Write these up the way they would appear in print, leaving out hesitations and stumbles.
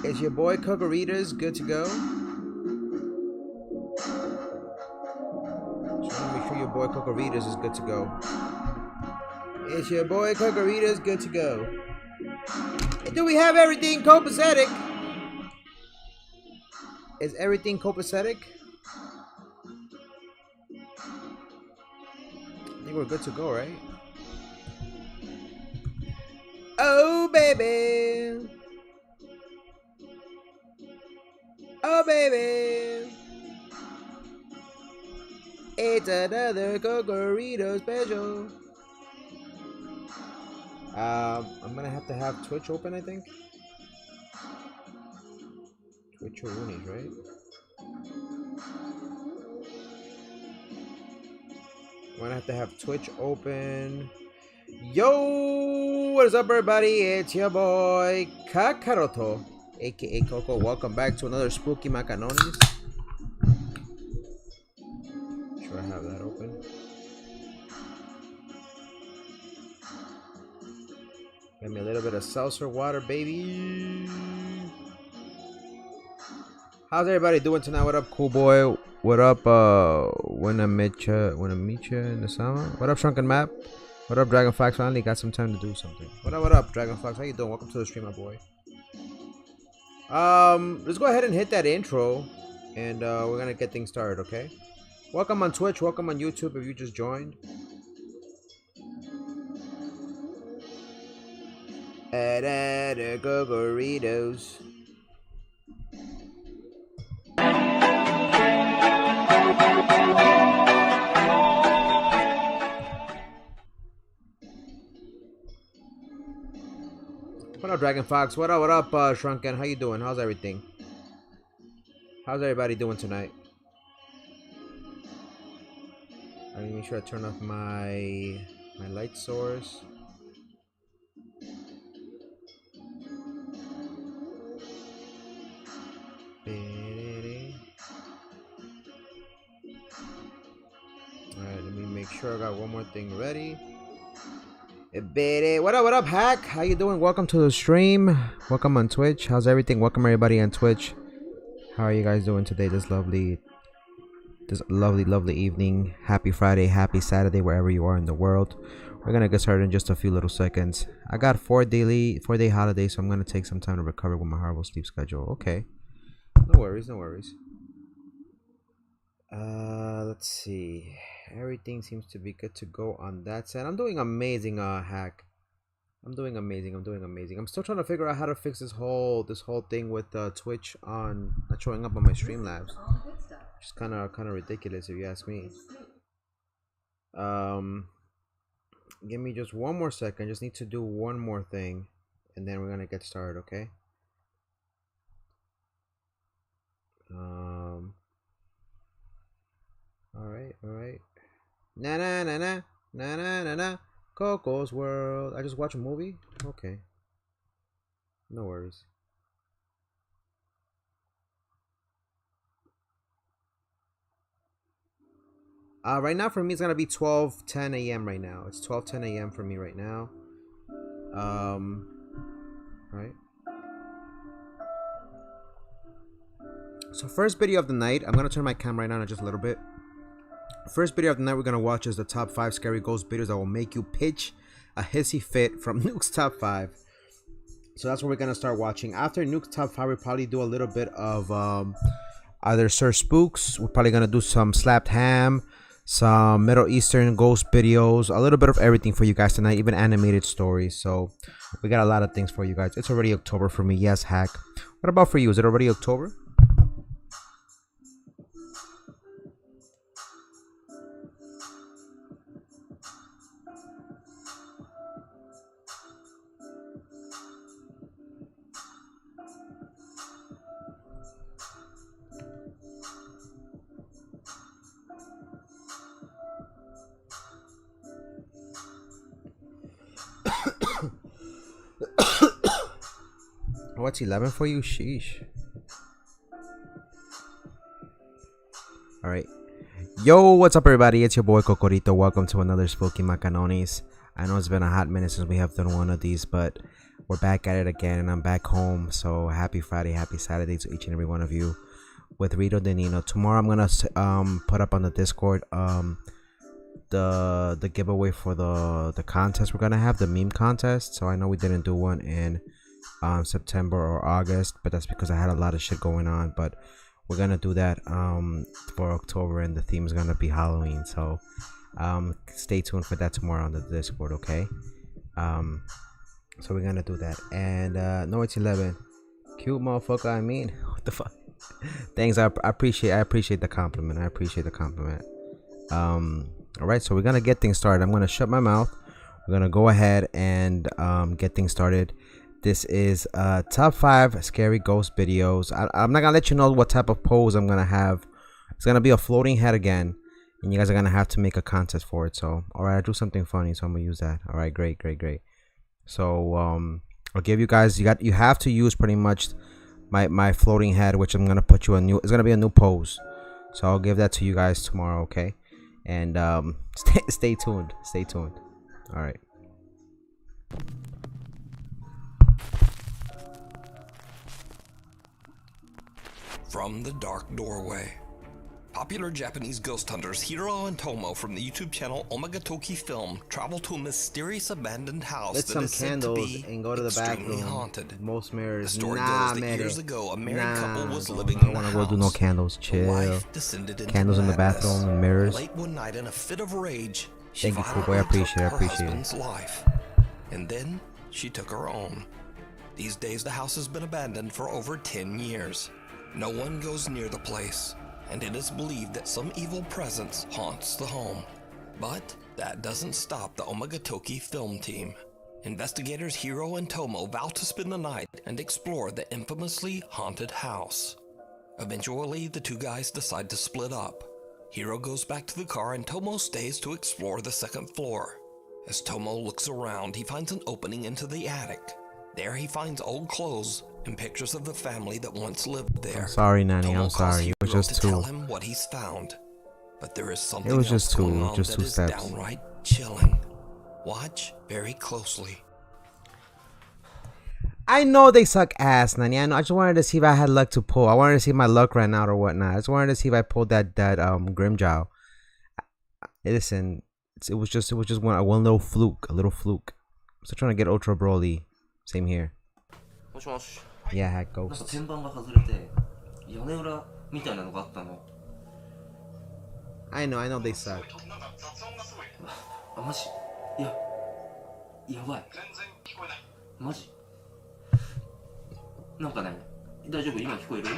Is your boy Cocoritas good to go? Just want to make sure your boy Cocoritas is good to go. Is your boy Cocoritas good to go? Do we have everything copacetic? Is everything copacetic? I think we're good to go, right? Oh, baby. Oh, baby. It's another Cocorito special. I'm gonna have to have Twitch open, I think. Twitch or Roonies, right? I'm gonna have to have Twitch open. Yo, what is up, everybody? It's your boy Kakaroto, aka Coco. Welcome back to another Spooky Macaronis. Sure, I have that open. Give me a little bit of seltzer water, baby. How's everybody doing tonight? What up, cool boy? What up, when I meet ya in the summer? What up, Shrunken Map? What up, Dragon Fox? Finally got some time to do something. What up, Dragon Fox? How you doing? Welcome to the stream, my boy. Let's go ahead and hit that intro, and we're gonna get things started, okay? Welcome on Twitch. Welcome on YouTube if you just joined. Gogoritos. What up, Dragon Fox? What up, Shrunken? How you doing? How's everything? How's everybody doing tonight? I need to make sure I turn off my light source. Alright, let me make sure I got one more thing ready. What up, Hack? How you doing? Welcome to the stream. Welcome on Twitch. How's everything? Welcome everybody on Twitch. How are you guys doing today? This lovely evening. Happy Friday, happy Saturday, wherever you are in the world. We're gonna get started in just a few little seconds. I got 4-day holiday, so I'm gonna take some time to recover with my horrible sleep schedule. Okay. No worries. Let's see. Everything seems to be good to go on that side. I'm doing amazing, Hack. I'm doing amazing. I'm still trying to figure out how to fix this whole thing with Twitch on not showing up on my Streamlabs. It's kind of ridiculous if you ask me. Give me just one more second. Just need to do one more thing, and then we're gonna get started. Okay. All right. Na. Coco's World. I just watched a movie? Okay. No worries. Right now for me it's gonna be 12:10 a.m. right now. It's 12:10 a.m. for me right now. Right. So first video of the night, I'm gonna turn my camera right now in just a little bit. First video of the night we're gonna watch is the top 5 scary ghost videos that will make you pitch a hissy fit from Nuke's top 5. So that's what we're gonna start watching. After Nuke's top 5, we'll probably do a little bit of either Sir Spooks. We're probably gonna do some slapped ham, some Middle Eastern ghost videos, a little bit of everything for you guys tonight, even animated stories. So we got a lot of things for you guys. It's already October for me. Yes, Hack. What about for you? Is it already October? What's 11 for you? Sheesh. All right. Yo, what's up, everybody? It's your boy Cocorito. Welcome to another Spooky Macaronis. I know it's been a hot minute since we have done one of these, but we're back at it again, and I'm back home. So happy Friday, happy Saturday to each and every one of you. With Rito Denino. Tomorrow I'm gonna put up on the Discord the giveaway for the contest we're gonna have, the meme contest. So I know we didn't do one in September or August, but that's because I had a lot of shit going on. But we're gonna do that for October, and the theme is gonna be Halloween. So stay tuned for that tomorrow on the Discord, okay? So we're gonna do that. And no, it's 11. Cute motherfucker. I mean, what the fuck? Thanks. I appreciate the compliment. All right, so we're gonna get things started. I'm gonna shut my mouth. We're gonna go ahead and get things started. This is top 5 scary ghost videos. I'm not gonna let you know what type of pose I'm gonna have. It's gonna be a floating head again, and you guys are gonna have to make a contest for it. So all right, I'll do something funny, so I'm gonna use that. All right, great. So I'll give you guys, you have to use pretty much my floating head, which I'm gonna put you it's gonna be a new pose. So I'll give that to you guys tomorrow, okay? And stay tuned. All right. From the dark doorway. Popular Japanese ghost hunters Hiro and Tomo from the YouTube channel Omagatoki Film travel to a mysterious abandoned house that is said to be and go to the extremely bathroom. haunted. Most mirrors. The story goes that years ago, a married couple was living I in the don't house. wanna go do no candles. Chill. The wife descended into Candles in the madness. bathroom and mirrors. Late one night, in a fit of rage, she Thank you, violently Fuku. I appreciate took it. her husband's life, and then she took her own. These days, the house has been abandoned for over 10 years. No one goes near the place, and it is believed that some evil presence haunts the home. But that doesn't stop the Omagatoki film team. Investigators Hiro and Tomo vow to spend the night and explore the infamously haunted house. Eventually, the two guys decide to split up. Hiro goes back to the car and Tomo stays to explore the second floor. As Tomo looks around, he finds an opening into the attic. There he finds old clothes and pictures of the family that once lived there. I'm sorry, Nanny. Tomo I'm sorry. It was calls just Hiro to two. tell him what he's found. But there is something It was just else two. going on Just that two is steps. downright chilling. Watch very closely. I know they suck ass, Nanny. I know. I just wanted to see if I had luck to pull. I wanted to see if my luck ran out or whatnot. I just wanted to see if I pulled that Grimjow. Listen, it was just one little fluke, a little fluke. I'm still trying to get Ultra Broly. Same here. Yeah, hack go. なんか天板が外れて屋根裏みたいなのがあったの。 I know they suck. あ、マジ？いや、やばい。マジ？なんかね、大丈夫？今聞こえる？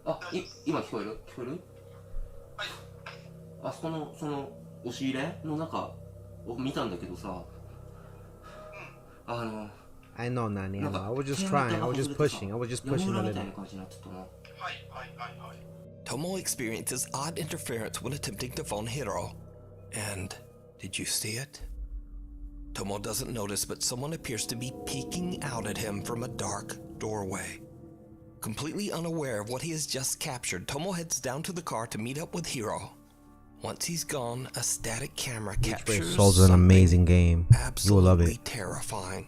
あ、今聞こえる？聞こえる？あそこのその押し入れの中を見たんだけどさ、I know, Nani. I know. I was just trying. I was just pushing a little. Tomo experiences odd interference when attempting to phone Hiro. And did you see it? Tomo doesn't notice, but someone appears to be peeking out at him from a dark doorway. Completely unaware of what he has just captured, Tomo heads down to the car to meet up with Hiro. Once he's gone, a static camera captures Soul's an amazing game. You will love absolutely it. terrifying.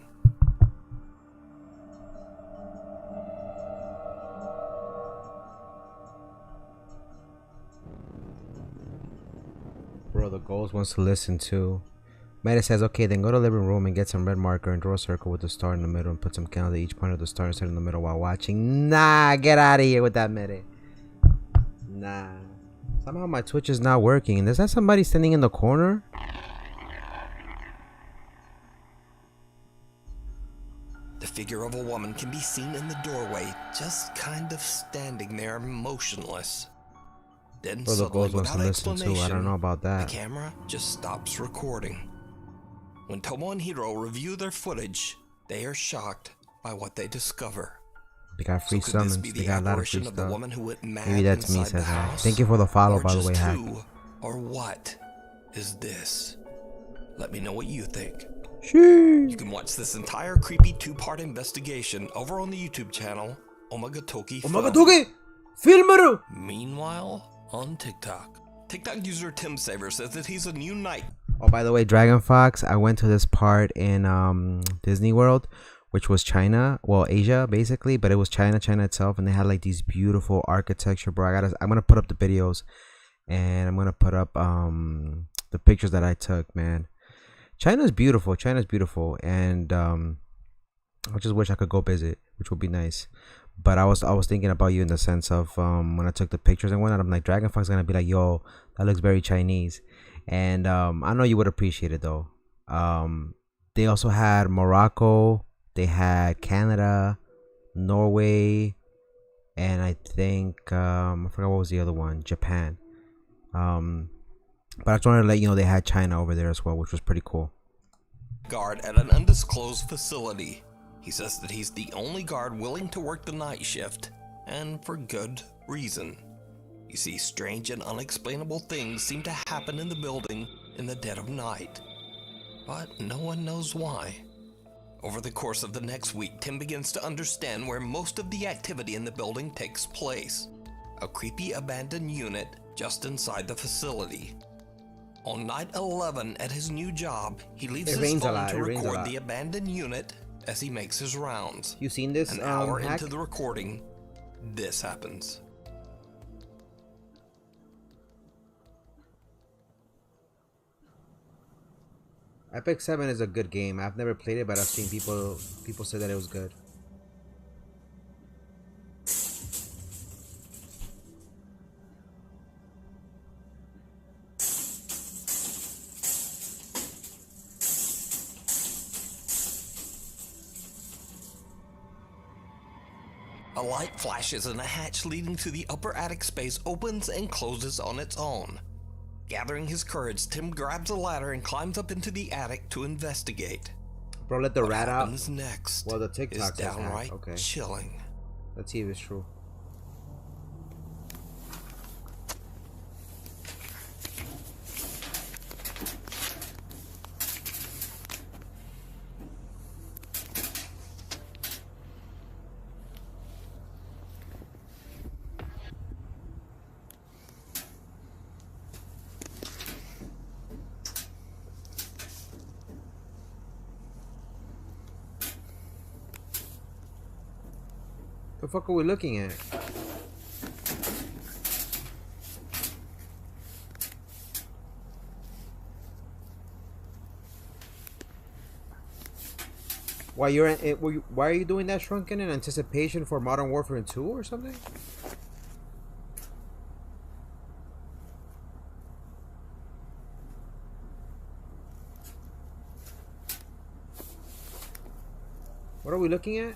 Bro, the ghost wants to listen to. Meta says, okay, then go to the living room and get some red marker and draw a circle with the star in the middle and put some candles at each point of the star and set in the middle while watching. Nah, get out of here with that, Meta. Nah. Somehow my Twitch is not working. And is that somebody standing in the corner? The figure of a woman can be seen in the doorway, just kind of standing there motionless. Then Bro, the suddenly, ghost wants to without listen too. I don't know about the that. camera just stops recording. When Tomo and Hiro review their footage, they are shocked by what they discover. They got free So could this summons. be They the got a lot of free apparition of the stuff. woman who went mad Maybe that's me, inside the says Hack. house? Thank you for the follow, Or by the just way, Hack. who or what is this? Let me know what you think. Sheesh. You can watch this entire creepy 2-part investigation over on the YouTube channel Omagatoki Film. Omagatoki! Filmeru! Meanwhile, on TikTok. TikTok user Tim Saver says that he's a new night. Oh, by the way, Dragon Fox, I went to this part in Disney World, which was China, well, Asia basically, but it was China itself, and they had like these beautiful architecture, bro. I'm gonna put up the videos, and I'm gonna put up the pictures that I took, man. China's beautiful, and I just wish I could go visit, which would be nice. But I was thinking about you in the sense of when I took the pictures and whatnot, I'm like, Dragon Fox is gonna be like, yo, that looks very Chinese. And I know you would appreciate it though. They also had Morocco, they had Canada, Norway, and I think I forgot what was the other one, Japan. But I just wanted to let you know they had China over there as well, which was pretty cool. Guard at an undisclosed facility. He says that he's the only guard willing to work the night shift, and for good reason. You see, strange and unexplainable things seem to happen in the building in the dead of night, but no one knows why. Over the course of the next week, Tim begins to understand where most of the activity in the building takes place. A creepy abandoned unit just inside the facility. On night 11 at his new job, he leaves his phone to record the abandoned unit as he makes his rounds. You seen this? An hour into the recording, this happens. EP16 is a good game. I've never played it, but I've seen people say that it was good. A light flashes and a hatch leading to the upper attic space opens and closes on its own. Gathering his courage, Tim grabs a ladder and climbs up into the attic to investigate. Bro, let the rat out. What happens next well, the TikTok is downright chilling. Let's see if it's true. The fuck are we looking at? Why you're in it? Why are you doing that, Shrunken? In anticipation for Modern Warfare 2 or something? What are we looking at?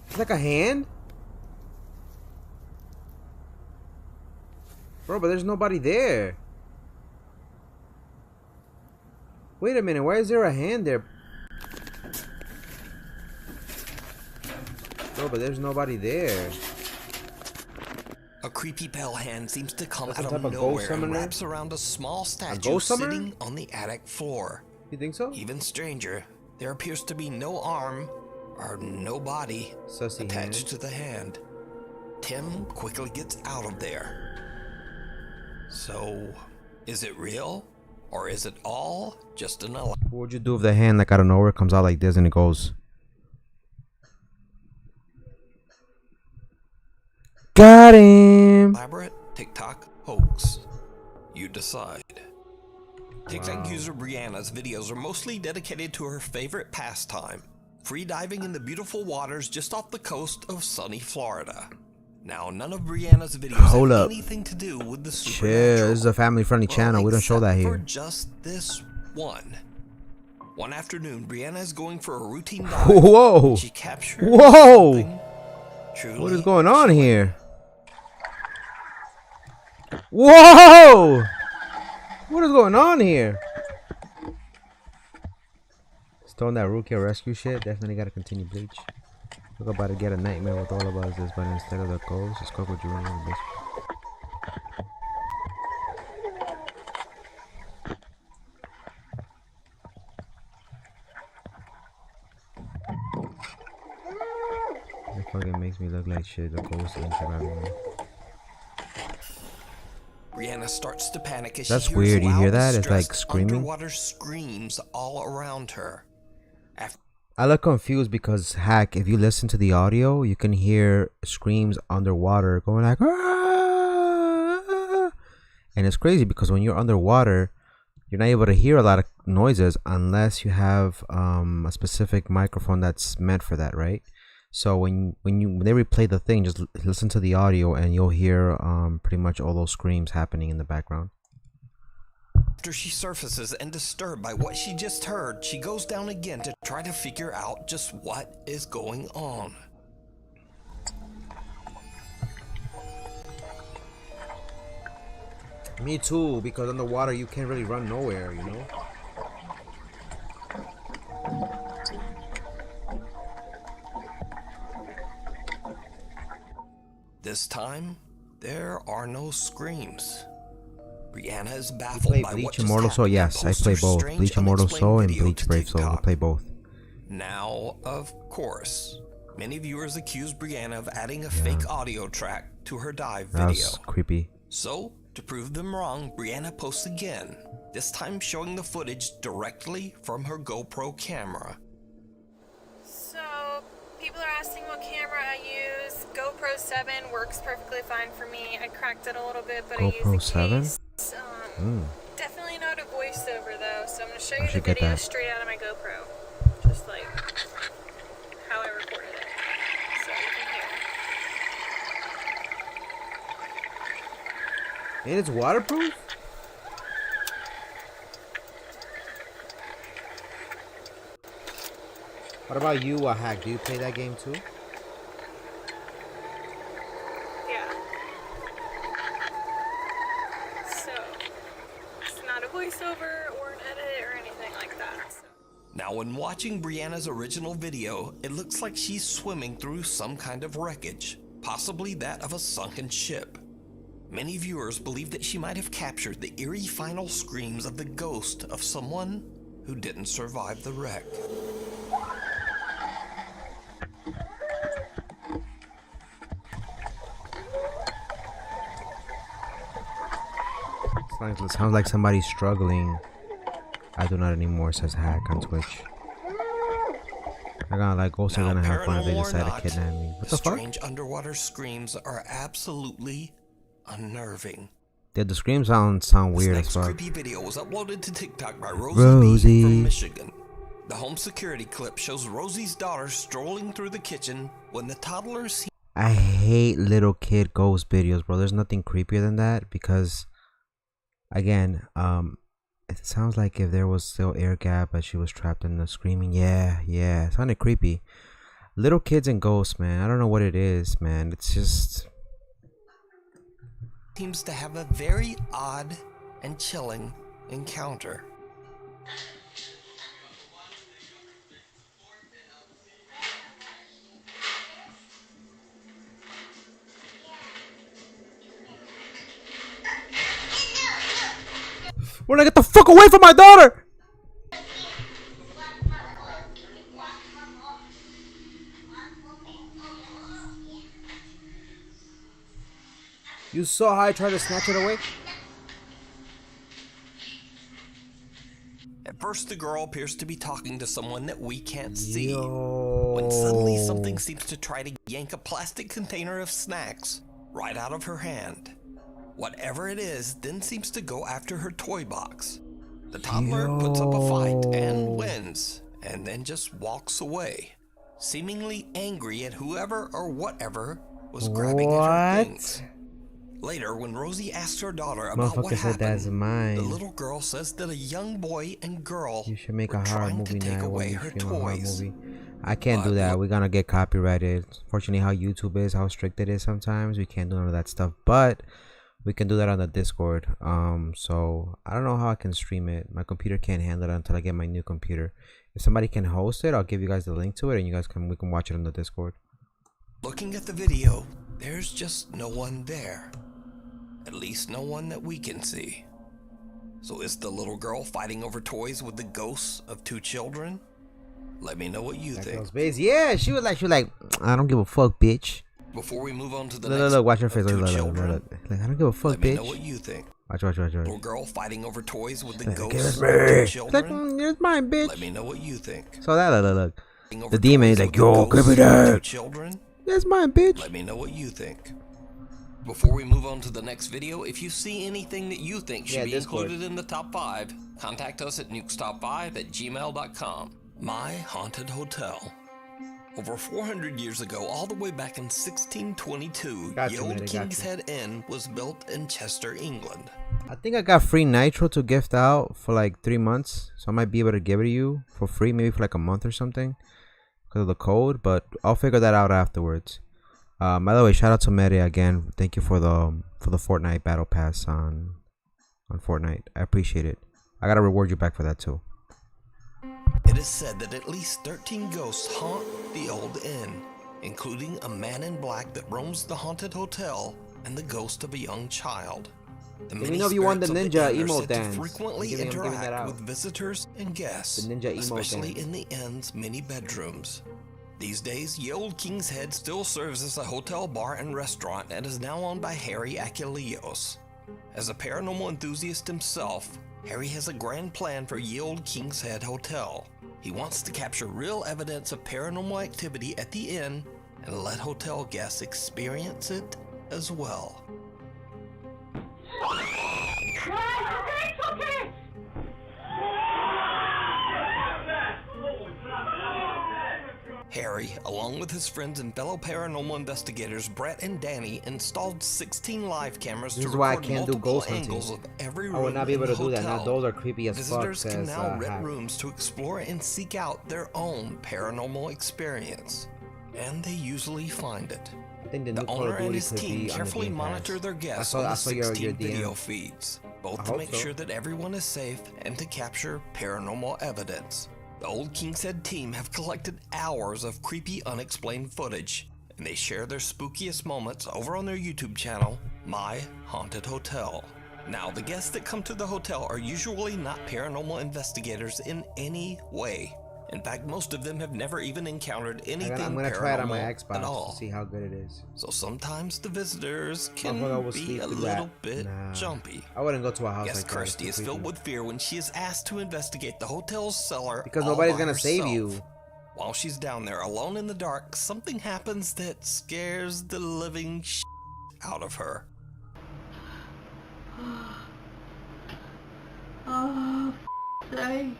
It's like a hand? Bro, but there's nobody there. Wait a minute, why is there a hand there? Bro, but there's nobody there. A creepy pale hand seems to come That's out of nowhere and wraps around a small statue sitting on the attic floor. You think so? Even stranger, there appears to be no arm or no body attached to the hand. Tim quickly gets out of there. So, is it real? Or is it all just an illusion? What would you do if the hand, like out of nowhere, comes out like this and it goes? Got him! Elaborate TikTok hoax. You decide. TikTok user Brianna's videos are mostly dedicated to her favorite pastime, free diving in the beautiful waters just off the coast of sunny Florida. Now, none of Brianna's videos have anything to do with the supernatural. Chill, this is a family-friendly channel. We don't show that here. For just this one. One afternoon, Brianna is going for a routine dive. Whoa! She captured What is going on here? Whoa! What is going on here? Still that rookie rescue shit. Definitely gotta continue Bleach. Look about to get a nightmare with all of us this, but instead of the ghost, it's cockroach running in this. Fucking makes me look like shit. The ghost Instagram. Brianna starts to panic as That's she hears weird. You loud, hear that? It's like distressed screaming. underwater screams all around her. I look confused because, heck, if you listen to the audio, you can hear screams underwater going like, "Ah!" And it's crazy because when you're underwater, you're not able to hear a lot of noises unless you have a specific microphone that's meant for that, right? So when they replay the thing, just listen to the audio and you'll hear pretty much all those screams happening in the background. After she surfaces and disturbed by what she just heard, she goes down again to try to figure out just what is going on. Me too, because underwater you can't really run nowhere, you know? This time, there are no screams. Brianna is baffled by Bleach what Immortal just Soul? happened and Yes, I posts play her both. strange, Bleach Immortal unexplained Soul and video Bleach to Brave Soul. I TikTok. play both. Now, of course, many viewers accuse Brianna of adding a fake audio track to her dive video. That's creepy. So, to prove them wrong, Brianna posts again, this time showing the footage directly from her GoPro camera. So, people are asking what camera I use. GoPro 7 works perfectly fine for me. I cracked it a little bit, but GoPro I use a 7? case. Definitely not a voiceover though, so I'm going to show you the should get video that. straight out of my GoPro. Just like how I recorded it. So you can hear. And it's waterproof? What about you, Hack? Do you play that game too? Yeah. So, it's not a voiceover or an edit or anything like that. So. Now, when watching Brianna's original video, it looks like she's swimming through some kind of wreckage, possibly that of a sunken ship. Many viewers believe that she might have captured the eerie final screams of the ghost of someone who didn't survive the wreck. It sounds like somebody's struggling. I do not anymore, says Hack on Twitch. I got like ghosts are gonna have fun if they decide to kidnap me. What the fuck? Strange underwater screams are absolutely unnerving. Yeah, the screams sound weird as This fuck. next creepy video was uploaded to TikTok by Rosie from Michigan. The home security clip shows Rosie's daughter strolling through the kitchen when the toddlers. I hate little kid ghost videos, bro. There's nothing creepier than that because, again, it sounds like if there was still air gap, but she was trapped in the screaming. Yeah, it sounded creepy. Little kids and ghosts, man. I don't know what it is, man. It's just Seems to have a very odd and chilling encounter. we're gonna get the fuck away from my daughter. You saw how I tried to snatch it away? At first, the girl appears to be talking to someone that we can't see. Yo. When suddenly something seems to try to yank a plastic container of snacks right out of her hand. Whatever it is then seems to go after her toy box. The toddler puts up a fight and wins, and then just walks away, seemingly angry at whoever or whatever was grabbing at her things. Later, when Rosie asks her daughter about what happened, the little girl says that a young boy and girl were trying to take away her toys. I can't do that. We're gonna get copyrighted. Fortunately, how YouTube is, how strict it is sometimes, we can't do none of that stuff. But we can do that on the Discord. So I don't know how I can stream it. My computer can't handle it until I get my new computer. If somebody can host it, I'll give you guys the link to it, and you guys we can watch it on the Discord. Looking at the video, there's just no one there. At least no one that we can see. So is the little girl fighting over toys with the ghosts of two children? Let me know what you That think. girl's base. Yeah, she was like, I don't give a fuck, bitch. Before we move on to the Look, next look, watch her face. two Look, children, like, I don't give a fuck, let me know bitch. what you think. Watch. Little girl fighting over toys with the Like, ghosts give of it two me. children. Like, here's mine, bitch. Let me know what you think. So that, look. Fighting over The demon is toys like, with the yo, give ghosts me of two that. children. That's mine, bitch. Let me know what you think. Before we move on to the next video, if you see anything that you think should be Discord. included in the top 5, contact us at nukestop5@gmail.com. My Haunted Hotel. Over 400 years ago, all the way back in 1622, Got the you, old man, I got King's you. Head Inn was built in Chester, England. I think I got free nitro to gift out for like 3 months, so I might be able to give it to you for free, maybe for like a month or something, because of the code. But I'll figure that out afterwards. By the way, shout out to Mary again. Thank you for the Fortnite battle pass on Fortnite. I appreciate it. I gotta reward you back for that too. It is said that at least 13 ghosts haunt the old inn, including a man in black that roams the haunted hotel and the ghost of a young child. The Let me many know if you want the spirits of ninja inn are emote said to dance. frequently I'm giving that interact out. with visitors and guests, The ninja emote especially dance. in the inn's many bedrooms. These days, the old King's Head still serves as a hotel bar and restaurant and is now owned by Harry Achilleos. As a paranormal enthusiast himself, Harry has a grand plan for Ye Olde King's Head Hotel. He wants to capture real evidence of paranormal activity at the inn and let hotel guests experience it as well. Harry, along with his friends and fellow paranormal investigators Brett and Danny, installed 16 live cameras This to is why I record can't do multiple ghost hunting. angles of every room I would not be able in to the do that. Now hotel. those are creepy as fuck. Visitors can Says now rent Hack. rooms to explore and seek out their own paranormal experience, and they usually find it. I think the The new Call owner of and Duty his could team be on the carefully Game Pass. monitor their guests I on the saw your 16 video DM. feeds, both I to hope make so. sure that everyone is safe and to capture paranormal evidence. The Old King's Head team have collected hours of creepy, unexplained footage, and they share their spookiest moments over on their YouTube channel, My Haunted Hotel. Now, the guests that come to the hotel are usually not paranormal investigators in any way. In fact, most of them have never even encountered anything I'm gonna try it on my paranormal Xbox at all. to see how good it is. So sometimes the visitors Motherfucker can will be sleep a through little that. bit Nah. jumpy. I wouldn't go to a house Guest like that. Kirsty It's is too filled creepy. with fear when she is asked to investigate the hotel's cellar Because all nobody's by gonna save herself. you. While she's down there alone in the dark, something happens that scares the living out of her. Oh, day.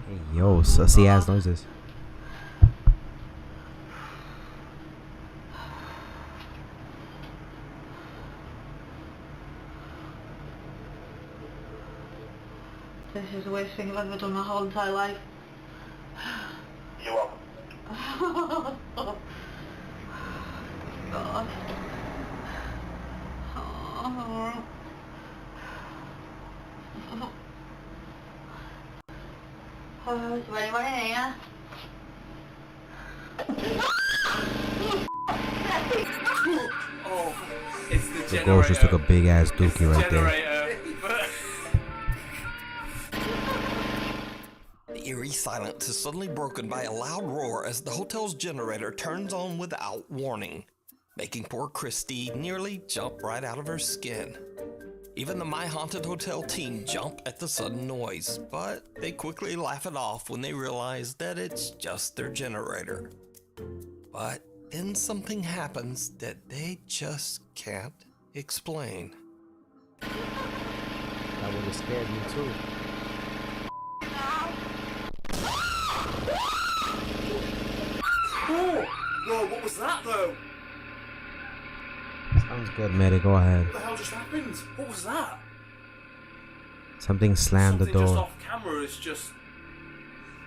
Hey, yo, sussy ass noises. This is the worst thing I've ever done my whole entire life. You're welcome. God. Oh. Oh, is there anyone in here? Oh, it's the The generator. ghost just took a big ass It's the dookie right there. generator. The eerie silence is suddenly broken by a loud roar as the hotel's generator turns on without warning, making poor Christy nearly jump right out of her skin. Even the My Haunted Hotel team jump at the sudden noise, but they quickly laugh it off when they realize that it's just their generator. But then something happens that they just can't explain. That would have scared me too. Oh! Whoa, what was that though? Sounds good, Mary. Go ahead. What the hell just happened? What was that? Something slammed the Something just door. off camera is just...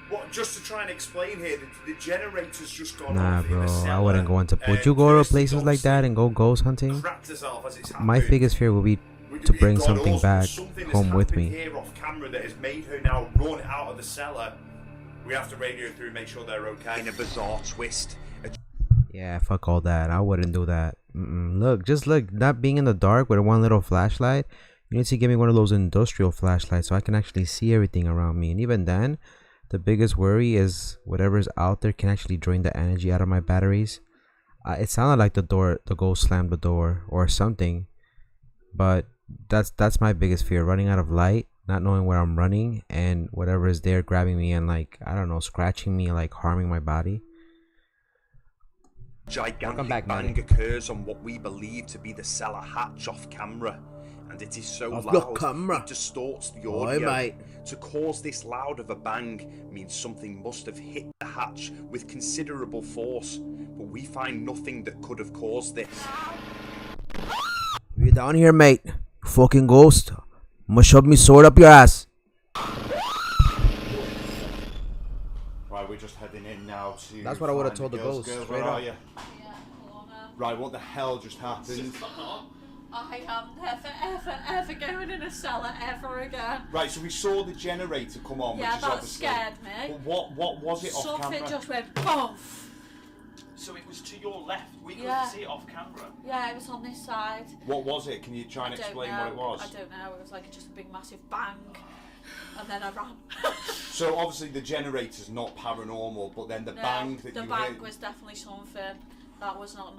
What, just to try and explain here, the generator's just gone Nah, off in bro. the cellar. I wouldn't go into. Would you go to Kirsty places like that and go ghost hunting? cracked herself as it's My happened. biggest fear would be Would to be bring God something awful. back Something that's home with happened me. Here off camera that has made her now run out of the cellar. We have to radio through and make sure they're okay. In a bizarre twist. Yeah, fuck all that. I wouldn't do that. Look, just look, not being in the dark with one little flashlight. You need to give me one of those industrial flashlights so I can actually see everything around me. And even then, the biggest worry is whatever's out there can actually drain the energy out of my batteries. It sounded like the ghost slammed the door or something, but that's my biggest fear: running out of light, not knowing where I'm running, and whatever is there grabbing me and, like, I don't know, scratching me, like harming my body. Gigantic back, bang occurs on what we believe to be the cellar hatch off camera, and it is so loud it distorts the audio. To cause this loud of a bang means something must have hit the hatch with considerable force, but we find nothing that could have caused this. You down here, mate? Fucking ghost! I'm gonna shove me sword up your ass. Right, we're just heading in now to. That's what I would have told the ghost. Girls, Straight where up. are you? Right, what the hell just happened? I am never, ever going in a cellar ever again. Right, so we saw the generator come on, Yeah, which is that obviously. scared me. But what was it off Something camera? just went boom. So it was to your left. We Yeah. couldn't see it off camera. Yeah, it was on this side. What was it? Can you try and I don't explain know. what it was? I don't know. It was like just a big massive bang, and then I ran. So obviously the generator's not paranormal, but then the bang that the you bang heard. was definitely something. That was not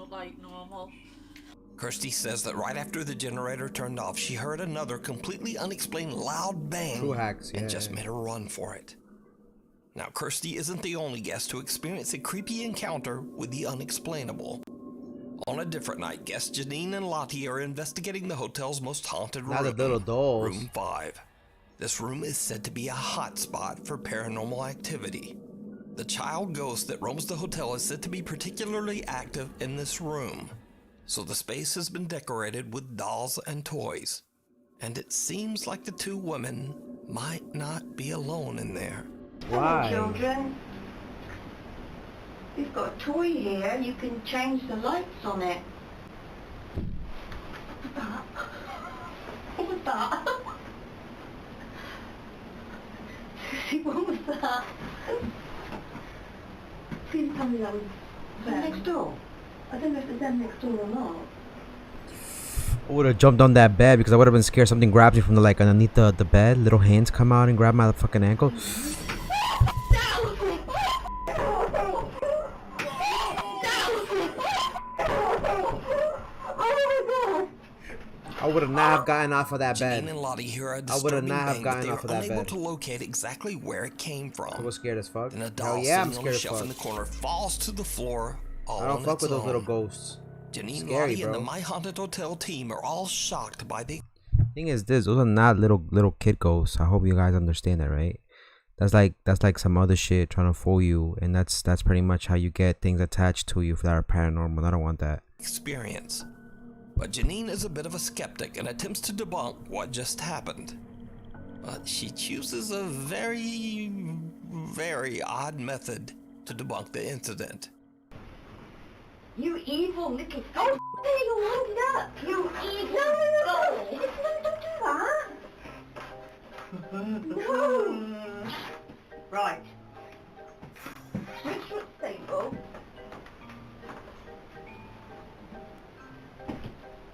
like normal. Kirsty says that right after the generator turned off, she heard another completely unexplained loud bang True hacks, and yeah. just made a run for it. Now, Kirsty isn't the only guest to experience a creepy encounter with the unexplainable. On a different night, guests Janine and Lottie are investigating the hotel's most haunted Now room, the little dolls. Room 5. This room is said to be a hot spot for paranormal activity. The child ghost that roams the hotel is said to be particularly active in this room, so the space has been decorated with dolls and toys. And it seems like the two women might not be alone in there. Why? Hello, children. We've got a toy here. You can change the lights on it. What was that? What was that? Please tell me that was them next door. I don't know if it's them next door or not. I would have jumped on that bed because I would have been scared something grabs me from the, like, underneath the bed. Little hands come out and grab my fucking ankle. I would have not have gotten off of that bed. Janine and Lottie hear a I would disturbing not have bang, gotten but they off of are that unable bed. to locate exactly where it came from. I was scared as fuck. Then a Hell doll yeah, I'm sitting on a scared as shelf fuck. in the corner falls to the floor all I don't on fuck its with those own. little ghosts. Janine, Scary, Lottie, and bro. the My Haunted Hotel team are all shocked by the Thing is this, those are not little kid ghosts. I hope you guys understand that, right? That's like some other shit trying to fool you, and that's pretty much how you get things attached to you that are paranormal. I don't want that. experience. But Janine is a bit of a skeptic and attempts to debunk what just happened. But she chooses a very, very odd method to debunk the incident. You evil little... Oh, there you wound up. You evil... No, don't do that. No. Right. Switch foot stable.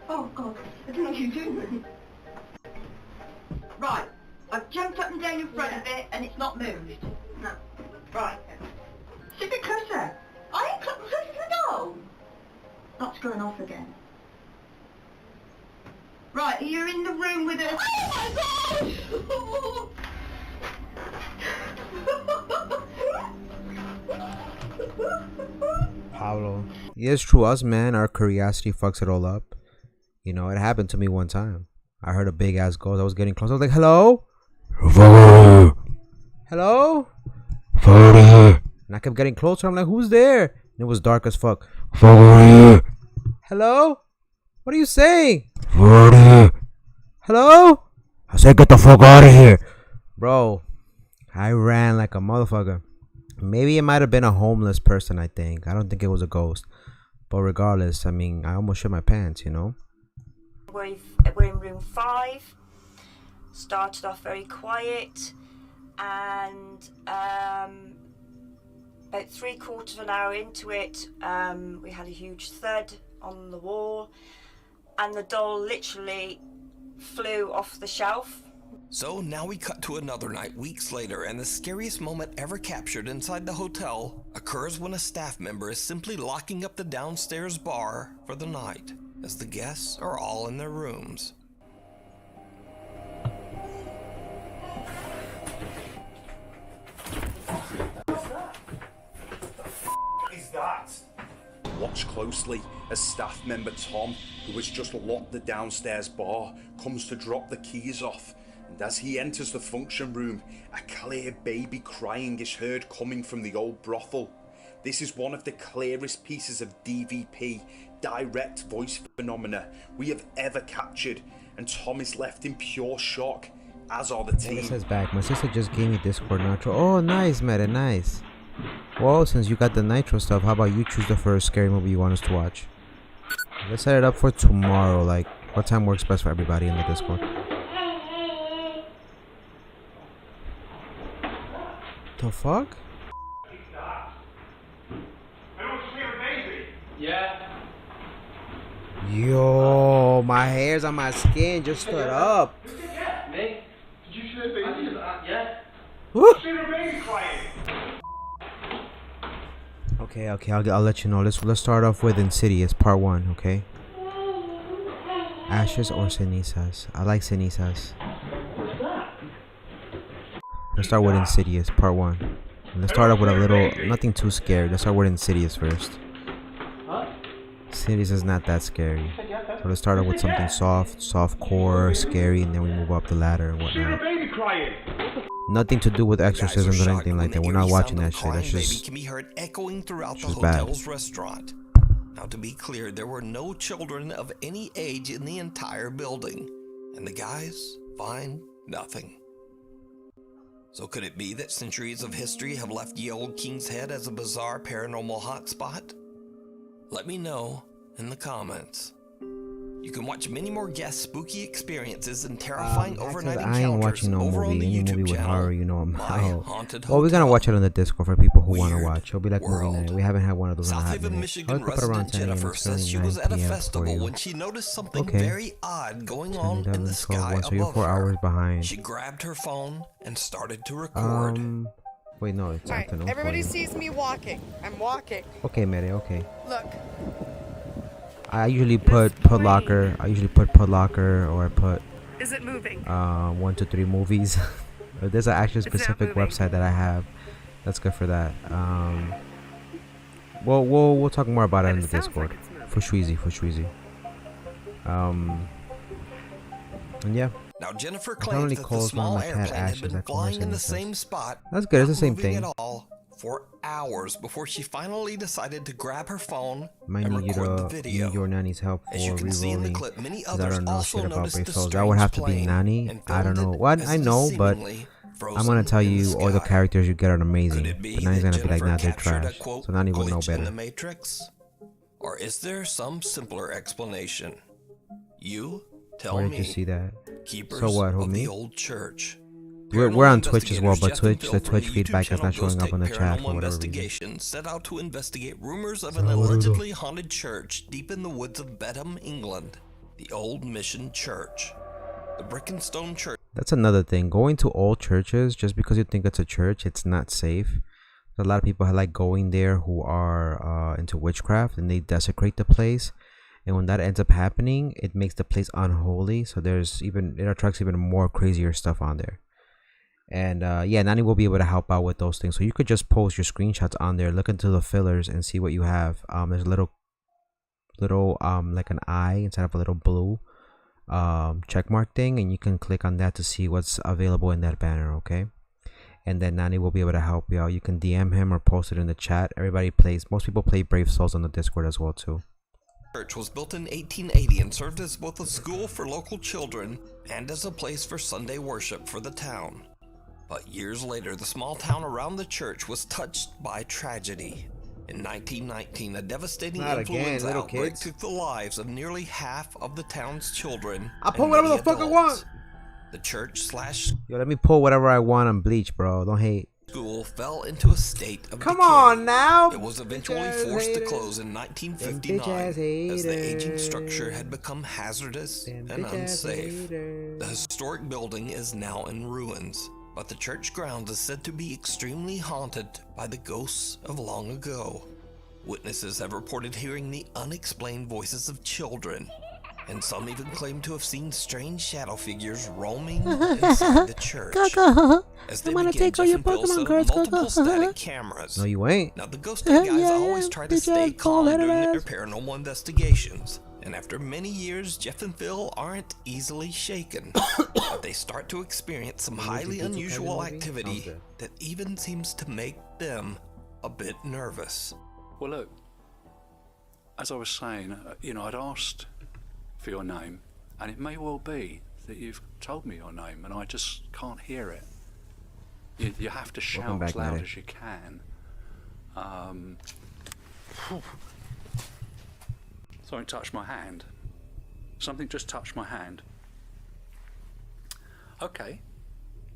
Oh, God. I don't know what you're doing. Right. I've jumped up and down in front of it, and it's not moved. No. Right. Sit a bit closer. I ain't close to the door. That's going off again. Right, you're in the room with a... Oh my God! Paulo. Yeah, it's true. Us, man, our curiosity fucks it all up. You know, it happened to me one time. I heard a big ass ghost. I was getting close. I was like, hello? Hello? And I kept getting closer. I'm like, who's there? And it was dark as fuck. Hello? What are you saying? Hello? I said, get the fuck out of here. Bro, I ran like a motherfucker. Maybe it might have been a homeless person, I think. I don't think it was a ghost. But regardless, I mean, I almost shit my pants, you know? We're in room 5. Started off very quiet, and About 3/4 of an hour into it, we had a huge thud on the wall, and the doll literally flew off the shelf. So now we cut to another night weeks later, and the scariest moment ever captured inside the hotel occurs when a staff member is simply locking up the downstairs bar for the night, as the guests are all in their rooms. Is that? Watch closely as staff member Tom, who has just locked the downstairs bar, comes to drop the keys off. And as he enters the function room, a clear baby crying is heard coming from the old brothel. This is one of the clearest pieces of DVP, direct voice phenomena, we have ever captured, and Tom is left in pure shock, as are the team. Melissa's back. My sister just gave me Discord Nitro. Oh, nice, Meta, nice. Well, since you got the Nitro stuff, how about you choose the first scary movie you want us to watch? Let's set it up for tomorrow. Like, what time works best for everybody in the Discord? The fuck? Yeah. Yo, my hairs on my skin just stood up. Me? Did you see the baby? Yeah. Woo! See the baby crying. Okay, I'll let you know. Let's start off with Insidious Part 1, okay? Ashes or cenizas? I like cenizas. Let's start with Insidious Part 1. Let's start off with a little, nothing too scary. Let's start with Insidious first. Insidious is not that scary. So let's start off with something soft core, scary, and then we move up the ladder and whatnot. Nothing to do with exorcisms or anything like that. We're not watching that shit. That's just can be heard echoing throughout the bad. hotel's restaurant. Now, to be clear, there were no children of any age in the entire building, and the guys find nothing. So could it be that centuries of history have left Ye Old King's Head as a bizarre paranormal hotspot? Let me know in the comments. You can watch many more guest spooky experiences and terrifying overnight encounters I ain't watching no over on movie. the Any YouTube movie with channel. horror, you know I'm My out. Haunted Well, we're gonna Hotel. watch it on the Discord for people who want to Weird watch. It'll be like movie world. night. We haven't had one of those in a South hot Haven, minute. Michigan I'll put around resident 10 a.m. Jennifer It's says she currently was at a 9 p.m. for festival you. when she noticed something Okay. very odd going 10, on 11, in the 12, sky 1, so you're above 4 her. hours behind. She grabbed her phone and started to record. Wait, no, it's Alright, afternoon. everybody for you. sees me walking. I'm walking. Okay, Mary, okay. Look. I usually put Putlocker. I usually put Putlocker, or I put Is it moving? 1 to 3 movies. There's an actual It's not specific moving. website that I have. That's good for that. We'll talk more about it in the Discord. For Shweezy. And yeah. Now Jennifer I claims only that the calls small my cat airplane had Ashes. been That's what flying in the Mercedes same says. spot. That's good. It's not the same moving thing. At all for hours before she finally decided to grab her phone Might and need you record the to video. need your nanny's help for As you can see in the re-rolling. clip, many 'Cause I others don't know also shit about noticed brave the souls. That would have to be strange Nanny. plane I don't and know. filmed What it I as know, but seemingly I'm gonna tell frozen in you the all the sky. characters you get are amazing. Could it be But Nanny's that gonna be like, Jennifer nah, they're captured a, trash. quote, So Nanny would know glitch in better. the Matrix? Or is there some simpler explanation? You tell Where me. did you see that? Keepers So what, of homie? the old church. We're on Twitch as well, Paranormal but investigators the Jeff Twitch and Phil feedback from is the not YouTube showing up on the channel chat Paranormal for whatever reason. Investigation set out to investigate rumors of So an what do we do? allegedly haunted church deep in the woods of Bedham, England. The Old Mission Church. The brick and stone church. That's another thing. Going to old churches, just because you think it's a church, it's not safe. A lot of people like going there who are into witchcraft, and they desecrate the place. And when that ends up happening, it makes the place unholy. So it attracts even more crazier stuff on there. And yeah, Nani will be able to help out with those things. So you could just post your screenshots on there, look into the fillers, and see what you have. There's a little like an eye instead of a little blue check mark thing, and you can click on that to see what's available in that banner. Okay. And then Nani will be able to help you out. You can DM him or post it in the chat. Most people play Brave Souls on the Discord as well too. Church was built in 1880 and served as both a school for local children and as a place for Sunday worship for the town. But years later, the small town around the church was touched by tragedy. In 1919, a devastating Not again, influenza little outbreak kids. took the lives of nearly half of the town's children. I'll pull and whatever many the fuck I adults. want. The church / Yo, let me pull whatever I want on Bleach, bro. Don't hate. School fell into a state of Come decay. on now. It was eventually forced to close in 1959 as the aging structure had become hazardous and unsafe. The historic building is now in ruins, but the church grounds is said to be extremely haunted by the ghosts of long ago. Witnesses have reported hearing the unexplained voices of children, and some even claim to have seen strange shadow figures roaming inside the church. As they begin, Jeff and Bill set up multiple static cameras. No, you ain't. Now, the ghost guys always try to stay calm during their paranormal investigations. And after many years, Jeff and Phil aren't easily shaken. But they start to experience some highly unusual activity that even seems to make them a bit nervous. Well, look, as I was saying, I'd asked for your name, and it may well be that you've told me your name and I just can't hear it. You have to shout as loud as you can. Something touched my hand. Something just touched my hand. Okay,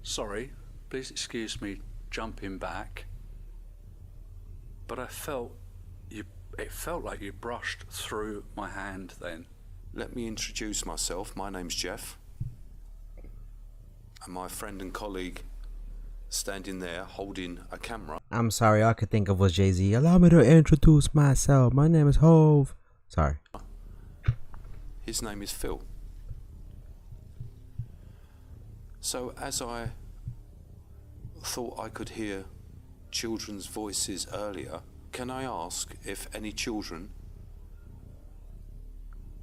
sorry, please excuse me jumping back, but it felt like you brushed through my hand then. Let me introduce myself. My name's Jeff, and my friend and colleague standing there holding a camera. I'm sorry, all I could think of was Jay-Z. Allow me to introduce myself. My name is Hove. Sorry. His name is Phil. So as I thought I could hear children's voices earlier, can I ask if any children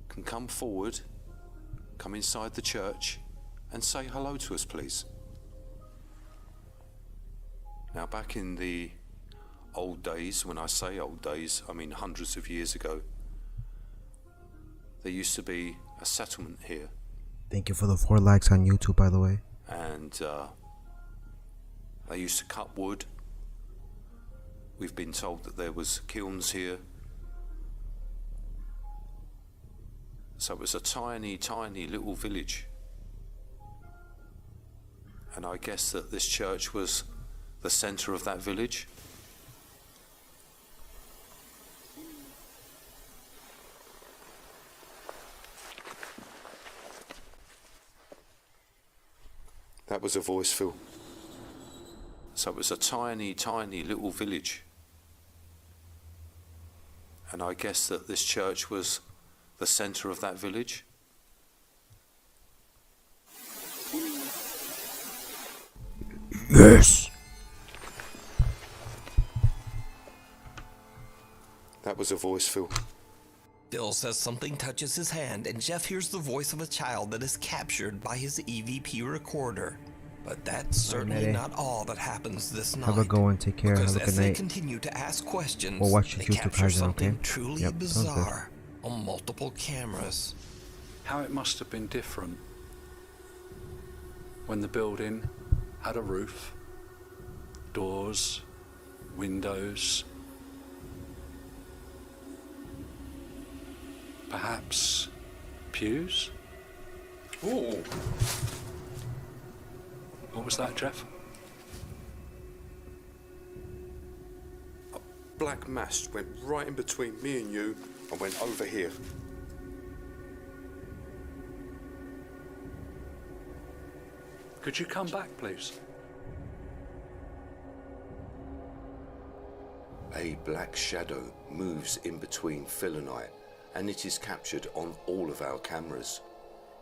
can come forward, come inside the church and say hello to us, please? Now, back in the old days, when I say old days, I mean hundreds of years ago, there used to be a settlement here. Thank you for the 4 likes on YouTube, by the way. And they used to cut wood. We've been told that there was kilns here. So it was a tiny, tiny little village. And I guess that this church was the centre of that village. That was a voice, Phil. So it was a tiny, tiny little village. And I guess that this church was the centre of that village. Yes. That was a voice, Phil. Phil says something touches his hand, and Jeff hears the voice of a child that is captured by his EVP recorder. But that's certainly not all that happens this night. Have a go and take care. Because Have a as good they night. continue to ask questions, We'll watch they YouTube capture Kaizen, something okay? truly Yep, sounds good. bizarre on multiple cameras. How it must have been different when the building had a roof, doors, windows, perhaps pews? Ooh. What was that, Jeff? A black mass went right in between me and you and went over here. Could you come back, please? A black shadow moves in between Phil and I, and it is captured on all of our cameras.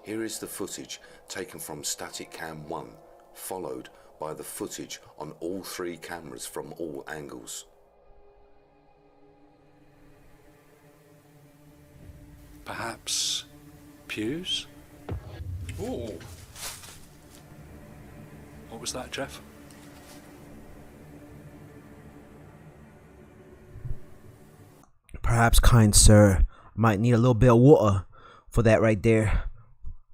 Here is the footage taken from static cam 1, followed by the footage on all 3 cameras from all angles. Perhaps pews? Ooh. What was that, Jeff? Perhaps, kind sir, might need a little bit of water for that right there.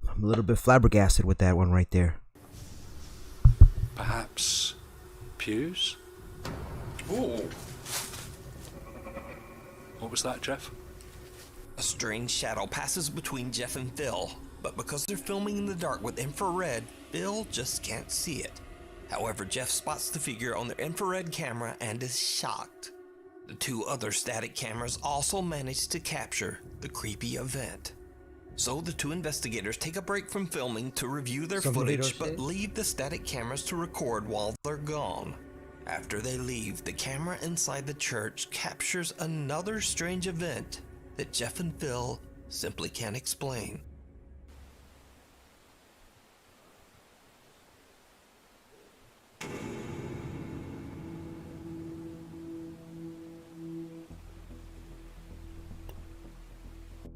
I'm a little bit flabbergasted with that one right there. Perhaps pews? Ooh. What was that, Jeff? A strange shadow passes between Jeff and Phil, but because they're filming in the dark with infrared, Phil just can't see it. However, Jeff spots the figure on the infrared camera and is shocked. The two other static cameras also manage to capture the creepy event. So the two investigators take a break from filming to review their footage, but leave the static cameras to record while they're gone. After they leave, the camera inside the church captures another strange event that Jeff and Phil simply can't explain.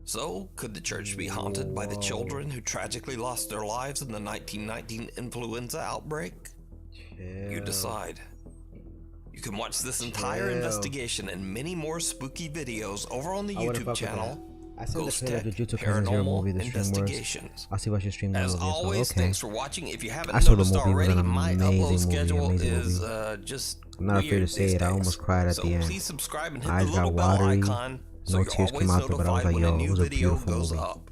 So, could the church be haunted by the children who tragically lost their lives in the 1919 influenza outbreak? You decide. You can watch this entire investigation and many more spooky videos over on the YouTube channel, Ghost Tech Paranormal Investigations. I'll see what you stream that As movie. always, Okay. thanks for watching. If you haven't I saw the noticed movie. It was already, an my amazing upload movie, schedule amazing is movie. just I'm not afraid to say it. I almost cried at the end. So please subscribe and hit Eyes the little got bell watery. icon so No you're tears always came out there, but I was notified like, when a yo, it new was a video beautiful goes movie. up.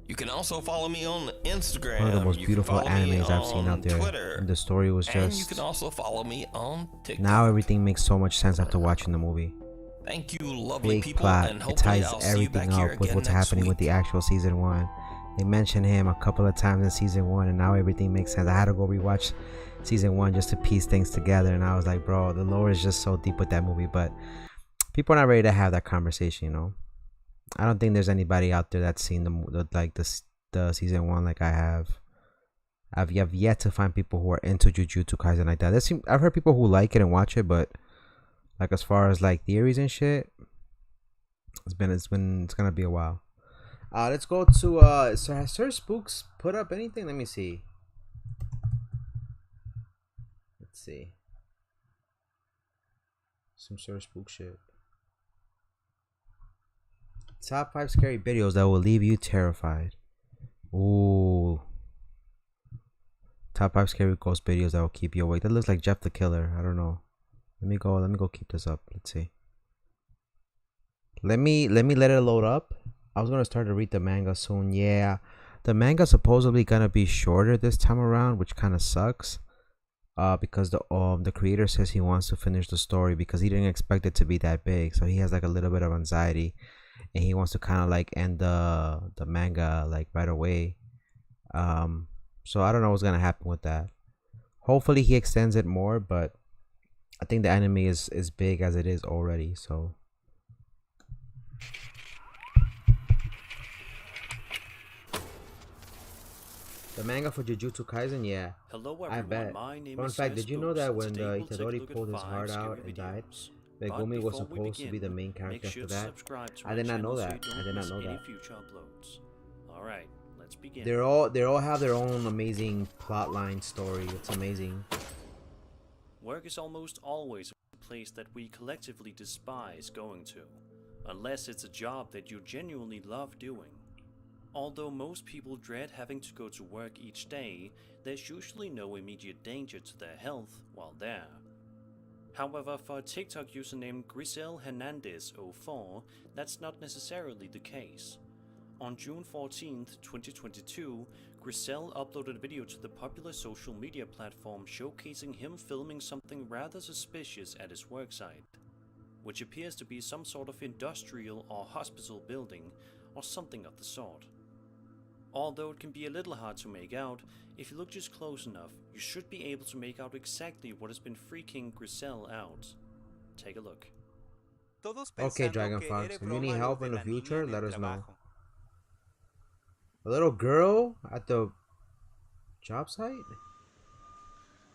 You can also follow me on Instagram. One of the most beautiful animes I've seen out there. Twitter, And the story was and you just... can also follow me on TikTok. Now everything makes so much sense after watching the movie. Thank you, lovely Big people, plot. and It hopefully ties I'll see you back everything here up with again what's next happening week. with the actual season 1. They mentioned him a couple of times in season 1, and now everything makes sense. I had to go rewatch season 1 just to piece things together, and I was like, bro, the lore is just so deep with that movie. But people are not ready to have that conversation, you know. I don't think there's anybody out there that's seen the season 1 like I have. I've yet to find people who are into Jujutsu Kaisen like that. I've heard people who like it and watch it, but like as far as like theories and shit, it's gonna be a while. Let's go to so has Sir Spooks put up anything? Let me see. Let's see. Some Sir Spook shit. Top 5 scary videos that will leave you terrified. Ooh. Top 5 scary ghost videos that will keep you awake. That looks like Jeff the Killer. I don't know. Let me go keep this up. Let's see. Let me let it load up. I was gonna start to read the manga soon. Yeah. The manga's supposedly gonna be shorter this time around, which kinda sucks. Because the creator says he wants to finish the story because he didn't expect it to be that big. So he has like a little bit of anxiety. And he wants to kind of like end the manga like right away. So I don't know what's gonna happen with that. Hopefully he extends it more, but I think the anime is big as it is already. So the manga for Jujutsu Kaisen, yeah. Hello everyone, I bet. my name Fun is fact, did you know that when Today we'll take a Itadori look at pulled his 5 heart scary out and died, videos. Megumi But was before we supposed to be the begin, main character make sure for to that? subscribe to I my did not know channel so that. you don't I did not miss know any that. future uploads. Alright, let's begin. They all have their own amazing plotline story. It's amazing. Work is almost always a place that we collectively despise going to, unless it's a job that you genuinely love doing. Although most people dread having to go to work each day, there's usually no immediate danger to their health while there. However, for a TikTok user named Grisel Hernandez04, that's not necessarily the case. On June 14th, 2022, Grisel uploaded a video to the popular social media platform showcasing him filming something rather suspicious at his worksite, which appears to be some sort of industrial or hospital building or something of the sort. Although it can be a little hard to make out, if you look just close enough, you should be able to make out exactly what has been freaking Grisel out. Take a look. Okay, Dragon Fox, if you need help in the future, let us know. A little girl at the job site?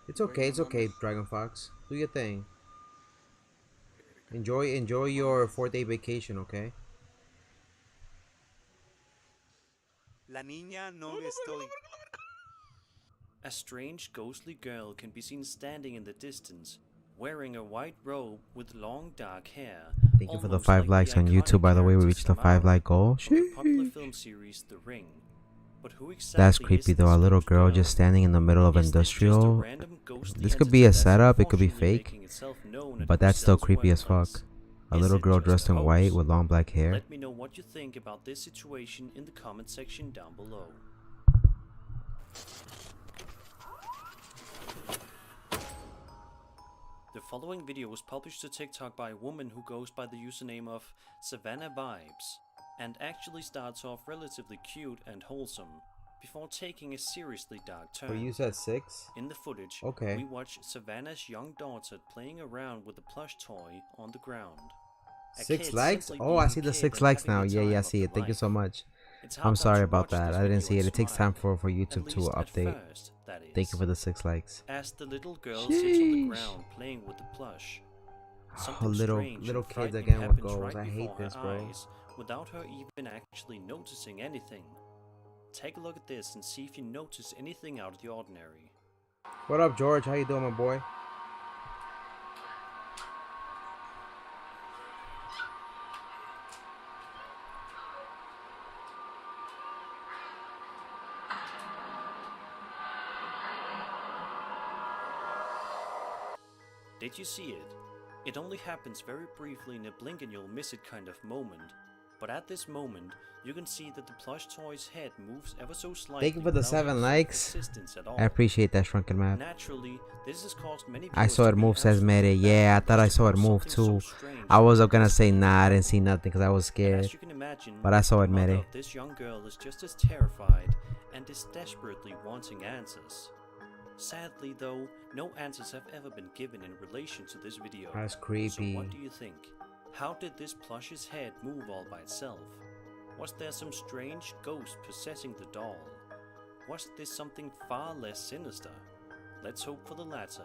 It's okay, Dragon Fox. Do your thing. Enjoy your 4-day vacation, okay? A strange ghostly girl can be seen standing in the distance, wearing a white robe with long dark hair. Thank you for the 5 likes on YouTube, by the way. We reached the 5 like goal. The popular film series The Ring. But who exactly That's creepy though, a little girl just standing in the middle of industrial. This could be a setup, it could be fake, but that's still creepy as fuck. A little girl dressed in white with long black hair. Let me know what you think about this situation in the comment section down below. The following video was published to TikTok by a woman who goes by the username of Savannah Vibes, and actually starts off relatively cute and wholesome, before taking a seriously dark turn. But you said 6? In the footage, okay, we watch Savannah's young daughter playing around with a plush toy on the ground. 6 likes? Oh, I see the 6 likes now. Yeah, I see it. Thank you so much. I'm sorry about that. I didn't see it. It takes time for YouTube to update. Thank you for the 6 likes. As the little girl sits on the ground playing with the plush, oh, little kids again with goals. I hate this, bro. Without her even actually noticing anything. Take a look at this and see if you notice anything out of the ordinary. What up, George? How you doing, my boy? Did you see it? It only happens very briefly in a blink and you'll miss it kind of moment. But at this moment, you can see that the plush toy's head moves ever so slightly. Thank you for the 7 likes. I appreciate that, Shrunken Math. Naturally, this has caused many I saw it move, says Mary. Yeah, I thought I saw it move too. I was gonna say nah, I didn't see nothing because I was scared. But I saw it, Mary. This young girl is just as terrified and is desperately wanting answers. Sadly though, no answers have ever been given in relation to this video. That's creepy. So what do you think? How did this plush's head move all by itself? Was there some strange ghost possessing the doll? Was this something far less sinister? Let's hope for the latter.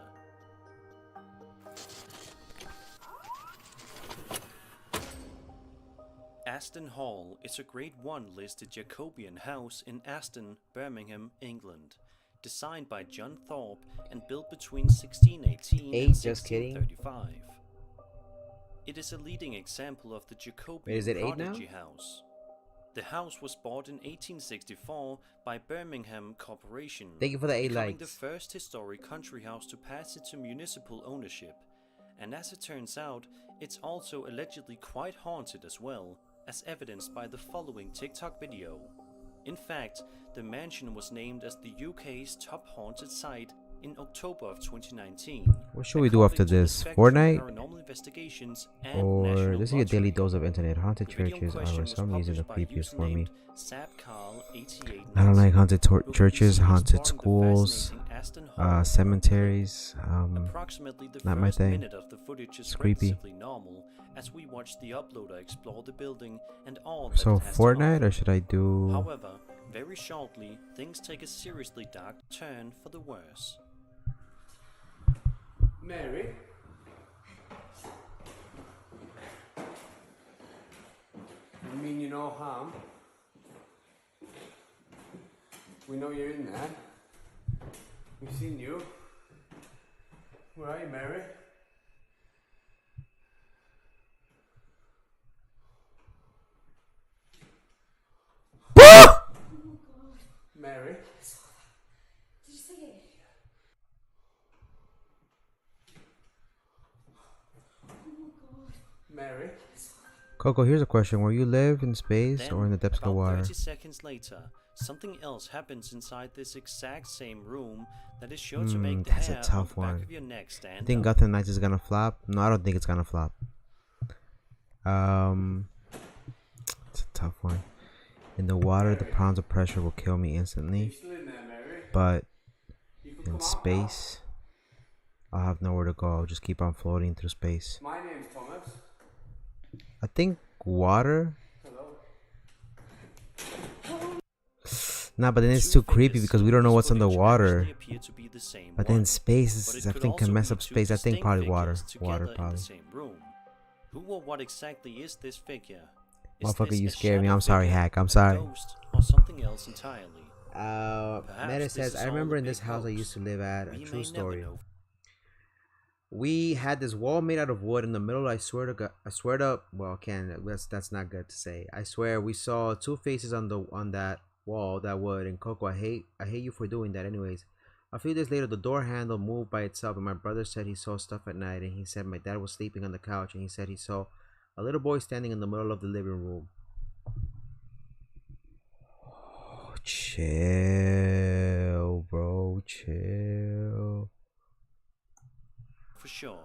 Aston Hall is a Grade 1 listed Jacobean house in Aston, Birmingham, England. Designed by John Thorpe and built between 1618 and 1635. It is a leading example of the Jacobean prodigy house. The house was bought in 1864 by Birmingham Corporation, Thank you for the 8 becoming likes. the first historic country house to pass into municipal ownership. And as it turns out, it's also allegedly quite haunted as well, as evidenced by the following TikTok video. In fact, the mansion was named as the UK's top haunted site in October of 2019. What should we do after this? Fortnite? Or this is your daily Lottery. dose of internet. Haunted churches are for some reason the creepiest for me. Sapcarl88. I don't like haunted churches, haunted schools, cemeteries. Approximately the Not my first thing. minute of the footage is It's creepy. relatively normal as we watch the uploader explore the building and all So that it has to Fortnite, offer. or should I do? However, very shortly, things take a seriously dark turn for the worse. Mary? You mean you no harm? We know you're in there. We've seen you. Where are you, Mary? Mary? Did you see it? Mary? Coco, here's a question. Will you live in space Then, or in the depths of the about water? 30 seconds later, something else happens inside this exact same room that is sure to make the That's a hair on tough the back one. of your neck stand You think up. Gotham Knights is gonna flop? No, I don't think it's gonna flop. It's a tough one. In the water, the pounds of pressure will kill me instantly. But in space, I'll have nowhere to go. I'll just keep on floating through space. My name's Thomas. I think water. Nah, but then it's too creepy because we don't know what's underwater. But then space is, I think, can mess up space. I think probably water. Water, probably. Who or what exactly is this figure? Motherfucker, you scare me. I'm sorry, Hack. I'm sorry. Ghost or something else entirely? Meta says, I remember in this house I used to live at. A true story. We had this wall made out of wood in the middle. I swear to God, well, that's not good to say. I swear we saw 2 faces on that wall, that wood. And Coco, I hate you for doing that. Anyways, a few days later, the door handle moved by itself, and my brother said he saw stuff at night. And he said my dad was sleeping on the couch, and he said he saw a little boy standing in the middle of the living room. Oh, chill, bro, chill. For sure,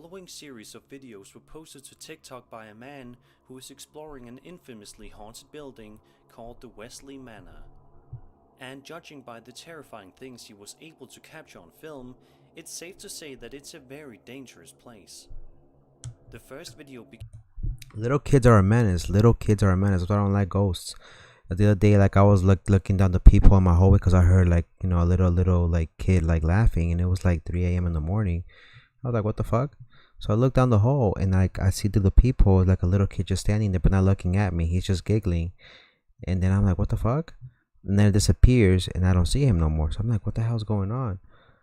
following series of videos were posted to TikTok by a man who is exploring an infamously haunted building called the Wesley Manor. And judging by the terrifying things he was able to capture on film, it's safe to say that it's a very dangerous place. The first video Little kids are a menace. Little kids are a menace. That's why I don't like ghosts. The other day, like, I was looking down the peephole in my hallway because I heard, like, you know, a little like kid like laughing, and it was like 3 a.m. in the morning. I was like, what the fuck? So I looked down the hall, and like I see through the peephole like a little kid just standing there but not looking at me. He's just giggling. And then I'm like, what the fuck? And then it disappears, and I don't see him no more. So I'm like, what the hell's going on?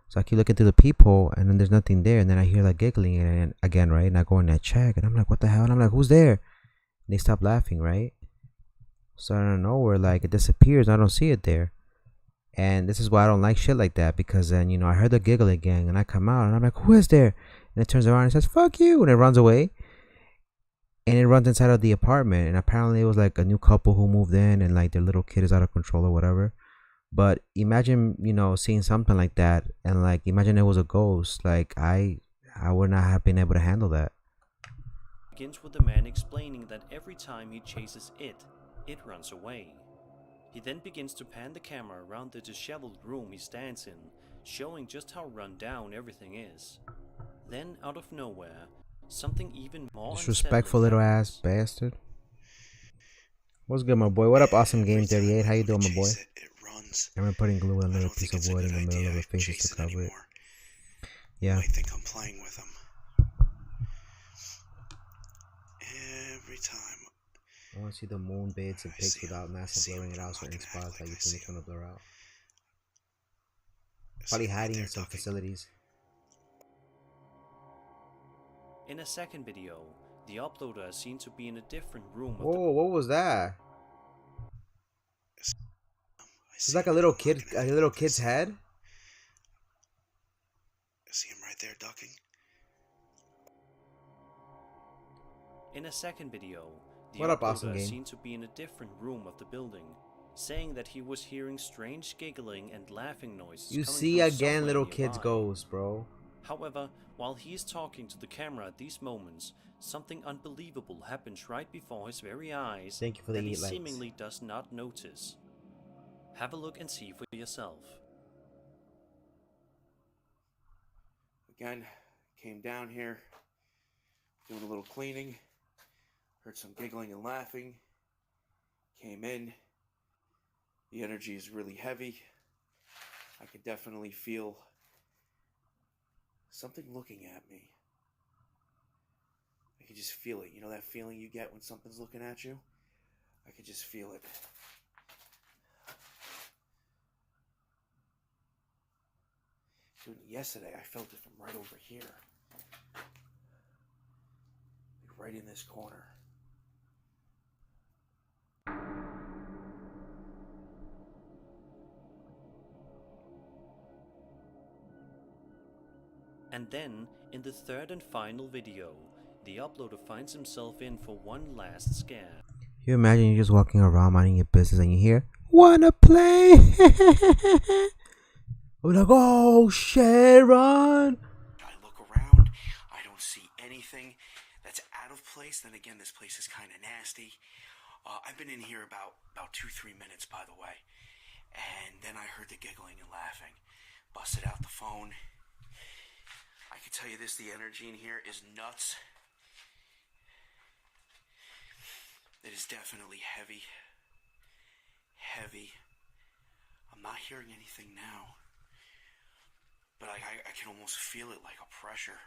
So I keep looking through the peephole, and then there's nothing there. And then I hear like giggling and again, right? And I go in there check, and I'm like, what the hell? And I'm like, who's there? And they stop laughing, right? So out of nowhere, like, it disappears. I don't see it there. And this is why I don't like shit like that, because then, you know, I heard the giggle again, and I come out, and I'm like, who is there? And it turns around and says, fuck you, and it runs away. And it runs inside of the apartment, and apparently it was like a new couple who moved in, and like their little kid is out of control or whatever. But imagine, you know, seeing something like that, and like imagine it was a ghost. Like I would not have been able to handle that. begins with the man explaining that every time he chases it runs away. He then begins to pan the camera around the disheveled room he stands in, showing just how run down everything is. Then, out of nowhere, something even more disrespectful little ass bastard. What's good, my boy? What up, Awesome Game 38? How you doing, my boy? I'm putting glue with a little piece of wood in the middle of the faces to cover it. Yeah. I think I'm playing with them. Every time. I want to see the moon bits and pics without NASA blurring it out certain spots that you think it's going to blur out. Probably hiding in some facilities. In a second video, the uploader is seen to be in a different room. Whoa, what was that? It's like a little kid's head. I see him right there ducking. In a second video, the What up, uploader Awesome is Game? seen to be in a different room of the building, saying that he was hearing strange giggling and laughing noises. You coming see from again somewhere little kids nearby. ghosts, bro. However, while he is talking to the camera at these moments, something unbelievable happens right before his very eyes. Thank you for the that he 8 likes. seemingly does not notice. Have a look and see for yourself. Again, came down here, doing a little cleaning, heard some giggling and laughing, came in, the energy is really heavy, I could definitely feel something looking at me. I could just feel it, you know that feeling you get when something's looking at you? I could just feel it. Dude, yesterday I felt it from right over here. Like right in this corner. And then, in the third and final video, the uploader finds himself in for one last scare. You imagine you're just walking around minding your business and you hear, "Wanna play?" I'm like, oh shit, run! I look around, I don't see anything that's out of place. Then again, this place is kind of nasty. I've been in here about 2-3 minutes, by the way. And then I heard the giggling and laughing. Busted out the phone. I can tell you this, the energy in here is nuts. It is definitely heavy. Heavy. I'm not hearing anything now. But I can almost feel it like a pressure.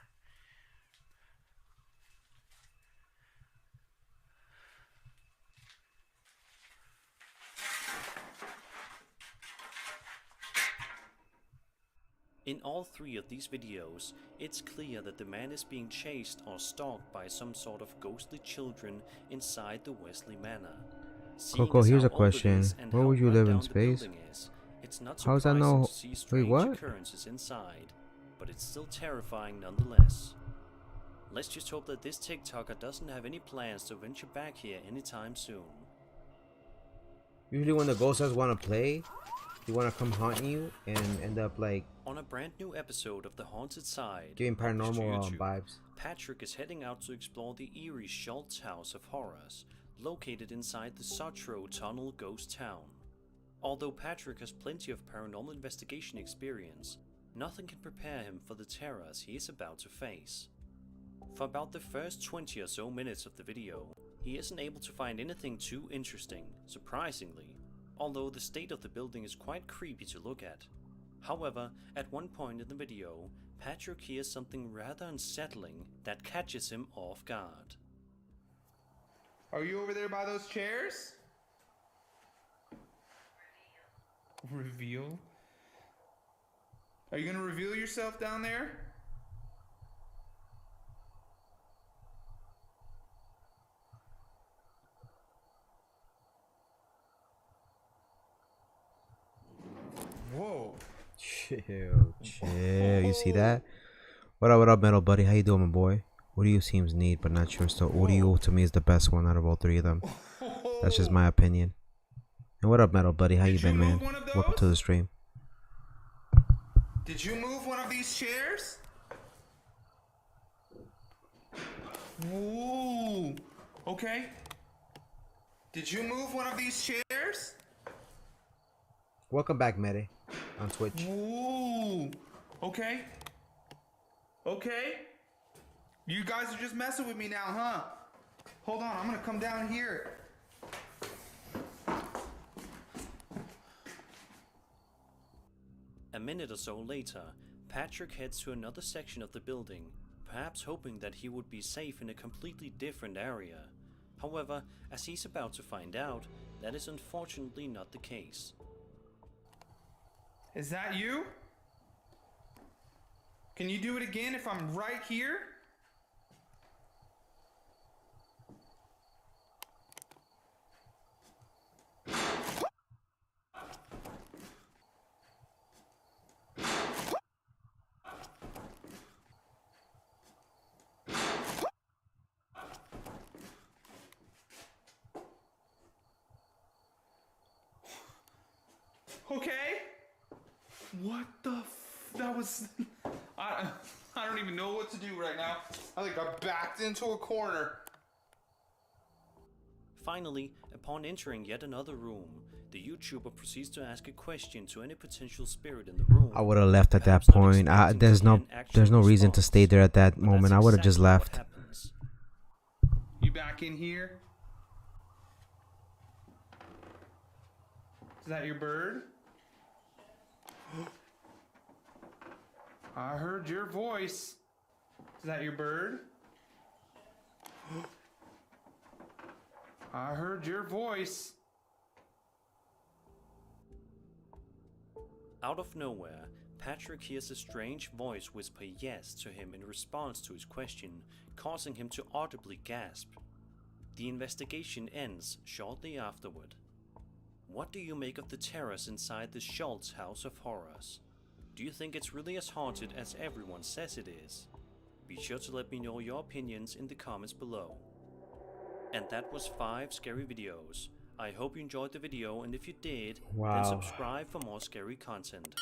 In all three of these videos, it's clear that the man is being chased or stalked by some sort of ghostly children inside the Wesley Manor. Coco, here's a question. Where would you live in space? It's not How does that surprising know? to see Wait, strange what? occurrences inside, but it's still terrifying nonetheless. Let's just hope that this TikToker doesn't have any plans to venture back here anytime soon. Usually when the ghosts want to play, they want to come haunt you and end up like On a brand new episode of The Haunted Side, giving published to paranormal YouTube, vibes. Patrick is heading out to explore the eerie Schultz House of Horrors, located inside the Sutro Tunnel ghost town. Although Patrick has plenty of paranormal investigation experience, nothing can prepare him for the terrors he is about to face. For about the first 20 or so minutes of the video, he isn't able to find anything too interesting, surprisingly, although the state of the building is quite creepy to look at. However, at one point in the video, Patrick hears something rather unsettling that catches him off guard. Are you over there by those chairs? Reveal? Are you gonna reveal yourself down there? Whoa. Chill. You see that? What up, metal buddy? How you doing, my boy? Audio seems neat, but not sure. So audio to me is the best one out of all three of them. That's just my opinion. And what up, metal buddy? How you been, man? Welcome to the stream. Did you move one of these chairs? Ooh. Okay. Did you move one of these chairs? Welcome back, Mede, on Twitch. Ooh. Okay. Okay. You guys are just messing with me now, huh? Hold on, I'm gonna come down here. A minute or so later, Patrick heads to another section of the building, perhaps hoping that he would be safe in a completely different area. However, as he's about to find out, that is unfortunately not the case. Is that you? Can you do it again if I'm right here? Okay. What the that was... I don't even know what to do right now. I think I backed into a corner. Finally, upon entering yet another room, the YouTuber proceeds to ask a question to any potential spirit in the room. I would have left at that point. There's no reason to stay there at that moment. I would have just left. You back in here? Is that your bird? I heard your voice. Is that your bird? I heard your voice. Out of nowhere, Patrick hears a strange voice whisper yes to him in response to his question, causing him to audibly gasp. The investigation ends shortly afterward. What do you make of the terrors inside the Schultz House of Horrors? Do you think it's really as haunted as everyone says it is? Be sure to let me know your opinions in the comments below. And that was 5 scary videos. I hope you enjoyed the video, and if you did, then subscribe for more scary content.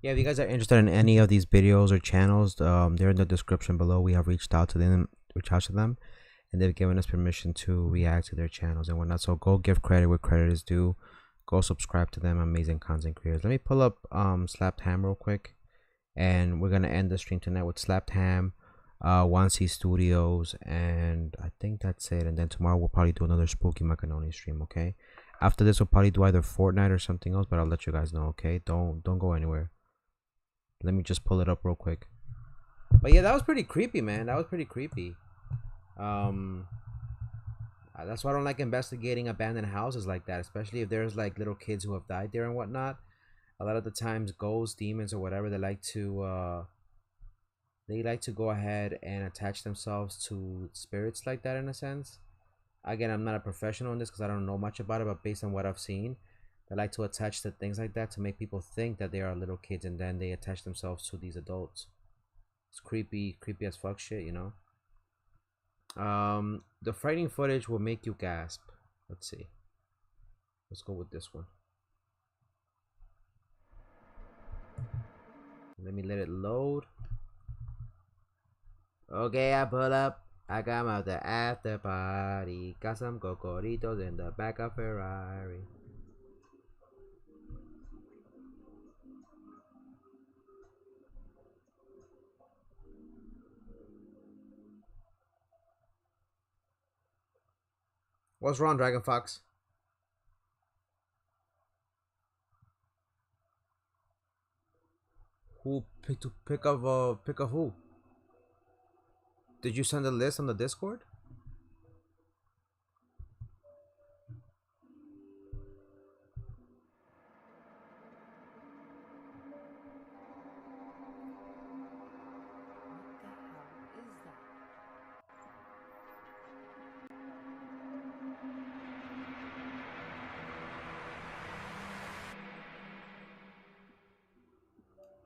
Yeah, if you guys are interested in any of these videos or channels, they're in the description below. We have reached out to them, and they've given us permission to react to their channels and whatnot. So go give credit where credit is due. Go subscribe to them, amazing content creators. Let me pull up Slapped Ham real quick, and we're gonna end the stream tonight with Slapped Ham, 1C Studios, and I think that's it. And then tomorrow we'll probably do another Spooky Macaroni stream. Okay. After this, we'll probably do either Fortnite or something else, but I'll let you guys know. Okay. Don't go anywhere. Let me just pull it up real quick. But yeah, that was pretty creepy, man. That was pretty creepy. That's why I don't like investigating abandoned houses like that, especially if there's like little kids who have died there and whatnot. A lot of the times, ghosts, demons, or whatever, they like to go ahead and attach themselves to spirits like that, in a sense. Again, I'm not a professional in this because I don't know much about it, but based on what I've seen, they like to attach to things like that to make people think that they are little kids, and then they attach themselves to these adults. It's creepy as fuck shit, you know. The frightening footage will make you gasp. Let's see. Let's go with this one. Let me let it load. Okay, I pull up. I come out the after party. Got some cocoritos in the back of Ferrari. What's wrong, Dragon Fox? Who pick of who? Did you send a list on the Discord?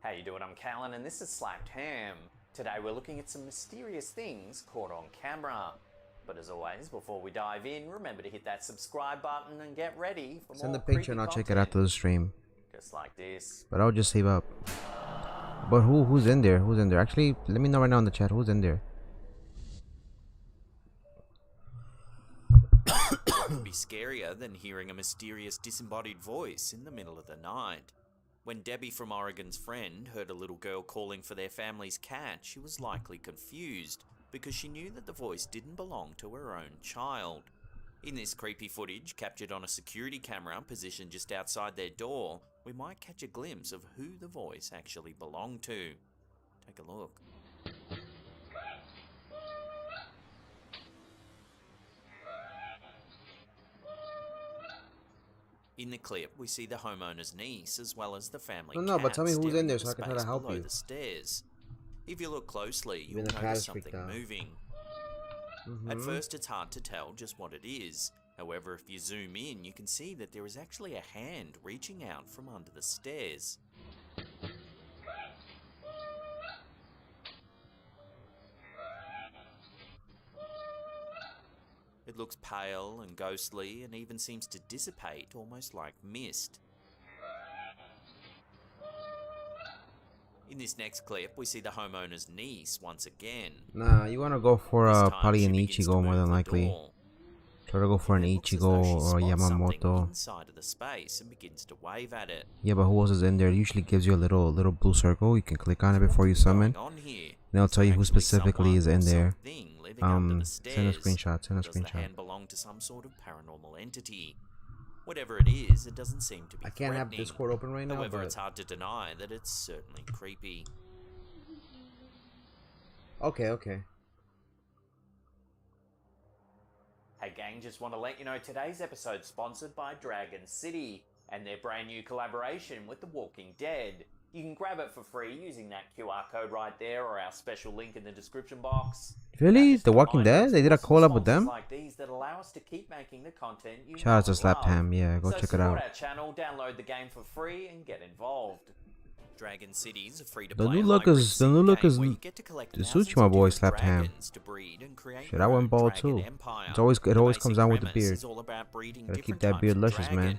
How you doing? I'm Callan and this is Slapped Ham. Today we're looking at some mysterious things caught on camera. But as always, before we dive in, remember to hit that subscribe button and get ready for Send more the picture and I'll check it after the stream. just like this. But I'll just save up. But who's in there? Who's in there? Actually, let me know right now in the chat who's in there. Would be scarier than hearing a mysterious disembodied voice in the middle of the night. When Debbie from Oregon's friend heard a little girl calling for their family's cat, she was likely confused because she knew that the voice didn't belong to her own child. In this creepy footage captured on a security camera positioned just outside their door, we might catch a glimpse of who the voice actually belonged to. Take a look. In the clip, we see the homeowner's niece as well as the family No, but cat tell me who's in there so I staring can try to into help space below you. the stairs. If you look closely, Even you'll the cat notice is freaked something out. moving. At first, it's hard to tell just what it is. However, if you zoom in, you can see that there is actually a hand reaching out from under the stairs. It looks pale and ghostly and even seems to dissipate almost like mist. In this next clip, we see the homeowner's niece once again. Nah, you wanna go for probably an begins to Ichigo more move than the likely. door. Try to go for an It looks as though she Ichigo or spots something Yamamoto. inside of the space and begins to wave at it. Yeah, but who else is in there? It usually gives you a little blue circle. You can click on it before you summon. On here? And it'll tell you who specifically is in there. Living under the Send a stairs. screenshot. Send a Does the screenshot. hand belong to some sort of paranormal entity? Whatever it is, it doesn't seem to be I can't have threatening. Discord open right now, However, but it's hard to deny that it's certainly creepy. okay. Hey gang, just want to let you know today's episode's sponsored by Dragon City and their brand new collaboration with The Walking Dead. You can grab it for free using that QR code right there or our special link in the description box. Really? The Walking Dead? They did a collab with them? Like these that allow us to keep making the content you Shout out to know and love. Slaptam. Yeah, go So check it support out. our channel, download the game for free, and get involved. Dragon City's a The new look is the suits my boy Slaptam. Shit, I went bald too. It always comes down with the beard. Gotta keep that beard luscious, man.